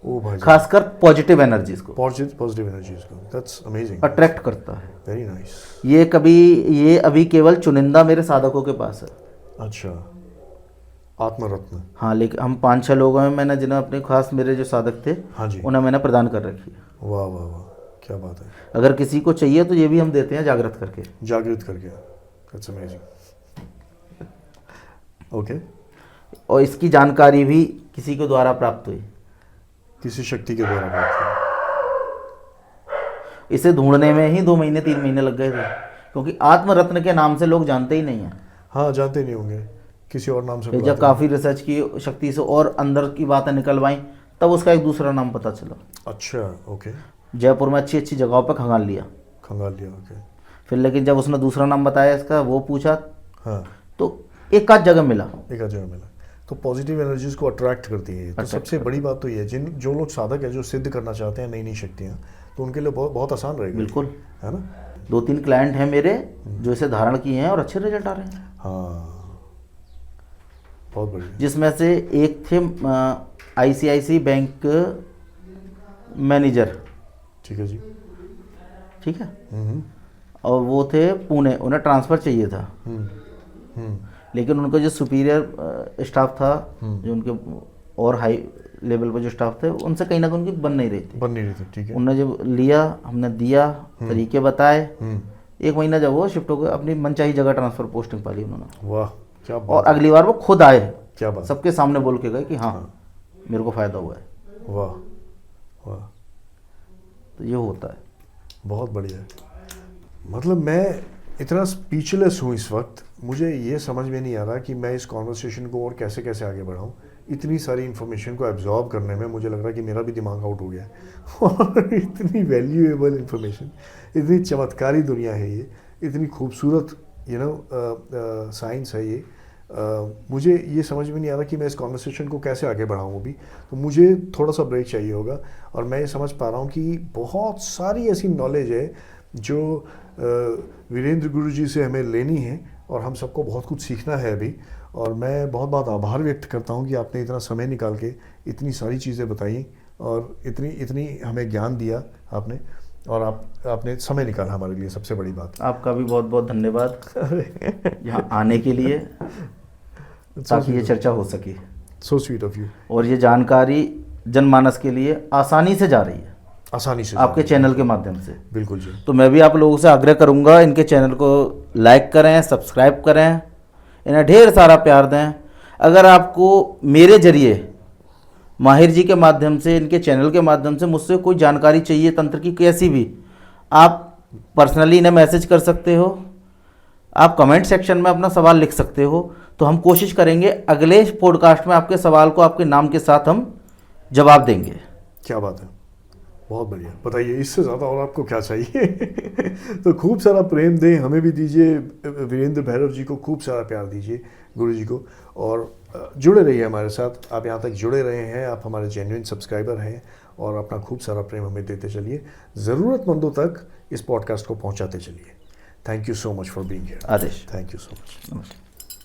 ओ भाई, खासकर पॉजिटिव एनर्जीज को पॉजिटिव एनर्जीज को, दैट्स अमेजिंग, अट्रैक्ट करता है। Very nice. ये अभी केवल चुनिंदा मेरे साधकों के पास है। अच्छा, आत्मरत्न। हाँ, लेकिन हम 5-6 लोगों में मैंने जिन्हें अपने खास मेरे जो साधक थे, हाँ जी, उन्हें मैंने प्रदान कर रखी है। वाह वाह वाह, क्या बात है। अगर किसी को चाहिए तो ये भी हम देते हैं जागृत करके। जागृत करके, दैट्स अमेजिंग, ओके। और इसकी जानकारी भी किसी के द्वारा प्राप्त हुई, किसी शक्ति के द्वारा प्राप्त हुई। इसे ढूंढने में ही 2 महीने 3 महीने लग गए थे, क्योंकि आत्मरत्न के नाम से लोग जानते ही नहीं हैं। हाँ, जानते नहीं होंगे, किसी और नाम से फिर जब बुलाते काफ़ी रिसर्च की, शक्ति से और अंदर की बातें निकलवाई, तब उसका एक दूसरा नाम पता चला। हैं। अच्छा, ओके। जयपुर में अच्छी अच्छी जगहों पर खंगाल लिया। खंगाल लिया, ओके। फिर लेकिन जब उसने दूसरा नाम बताया इसका, वो पूछा, हाँ, तो एक आध जगह मिला। एक आध जगह मिला। तो पॉजिटिव एनर्जीज को अट्रैक्ट करती है। तो सबसे बड़ी बात तो ये है, जो लोग साधक है, जो सिद्ध करना चाहते हैं नई नई शक्तियाँ, तो उनके लिए बहुत बहुत आसान रहेगा, बिल्कुल, है ना। 2-3 क्लाइंट हैं मेरे जो इसे धारण किए हैं और अच्छे रिजल्ट आ रहे हैं। हाँ, बहुत बढ़िया। जिसमें से एक थे ICICI बैंक मैनेजर, ठीक है जी। ठीक है, हम्म और वो थे पुणे, उन्हें ट्रांसफ़र चाहिए था, हम्म हम्म लेकिन उनका जो सुपीरियर स्टाफ था, जो उनके और हाई लेवल पर जो स्टाफ थे, उनसे कहीं ना कहीं उनकी बन नहीं रही थी। बन नहीं रही थी, ठीक है। उन्होंने जब लिया, हमने दिया, तरीके बताए, 1 महीना जब वो शिफ्ट हो गए, अपनी मनचाही जगह ट्रांसफ़र पोस्टिंग पा ली उन्होंने। वाह, क्या और बात, अगली बार वो खुद आए, क्या बात, सबके सामने बोल के गए कि हाँ मेरे को फ़ायदा हुआ है। वाह वाह, तो ये होता है। बहुत बढ़िया है। मतलब मैं इतना स्पीचलेस हूँ इस वक्त, मुझे ये समझ में नहीं आ रहा कि मैं इस कॉन्वर्सेशन को और कैसे कैसे आगे बढ़ाऊँ। इतनी सारी इन्फॉर्मेशन को एब्जॉर्ब करने में मुझे लग रहा है कि मेरा भी दिमाग आउट हो गया है। और इतनी वैल्यूएबल इन्फॉर्मेशन, इतनी चमत्कारी दुनिया है ये, इतनी खूबसूरत साइंस है ये। मुझे ये समझ में नहीं आ रहा कि मैं इस कॉन्वर्सेशन को कैसे आगे बढ़ाऊँ अभी। तो मुझे थोड़ा सा ब्रेक चाहिए होगा। और मैं ये समझ पा रहा हूँ कि बहुत सारी ऐसी नॉलेज है जो वीरेंद्र गुरु जी से हमें लेनी है, और हम सबको बहुत कुछ सीखना है अभी। और मैं बहुत बहुत आभार व्यक्त करता हूँ कि आपने इतना समय निकाल के इतनी सारी चीज़ें बताई और इतनी हमें ज्ञान दिया आपने, और आपने समय निकाला हमारे लिए, सबसे बड़ी बात। आपका भी बहुत बहुत धन्यवाद यहाँ आने के लिए, ताकि ये चर्चा हो सके। So sweet of you. और ये जानकारी जनमानस के लिए आसानी से जा रही है, आसानी से आपके चैनल के माध्यम से। बिल्कुल जी। तो मैं भी आप लोगों से आग्रह करूंगा, इनके चैनल को लाइक करें, सब्सक्राइब करें, इन्हें ढेर सारा प्यार दें। अगर आपको मेरे जरिए, माहिर जी के माध्यम से, इनके चैनल के माध्यम से मुझसे कोई जानकारी चाहिए तंत्र की कैसी भी, आप पर्सनली इन्हें मैसेज कर सकते हो, आप कमेंट सेक्शन में अपना सवाल लिख सकते हो। तो हम कोशिश करेंगे अगले पॉडकास्ट में आपके सवाल को आपके नाम के साथ हम जवाब देंगे। क्या बात है, बहुत बढ़िया। बताइए इससे ज़्यादा और आपको क्या चाहिए। तो खूब सारा प्रेम दें, हमें भी दीजिए, वीरेंद्र भैरव जी को खूब सारा प्यार दीजिए, गुरु जी को, और जुड़े रहिए हमारे साथ। आप यहाँ तक जुड़े रहे हैं, आप हमारे जेन्युइन सब्सक्राइबर हैं, और अपना खूब सारा प्रेम हमें देते चलिए। ज़रूरतमंदों तक इस पॉडकास्ट को पहुँचाते चलिए। Thank you so much for being here. Aadesh. Thank you so much. नमस्कार।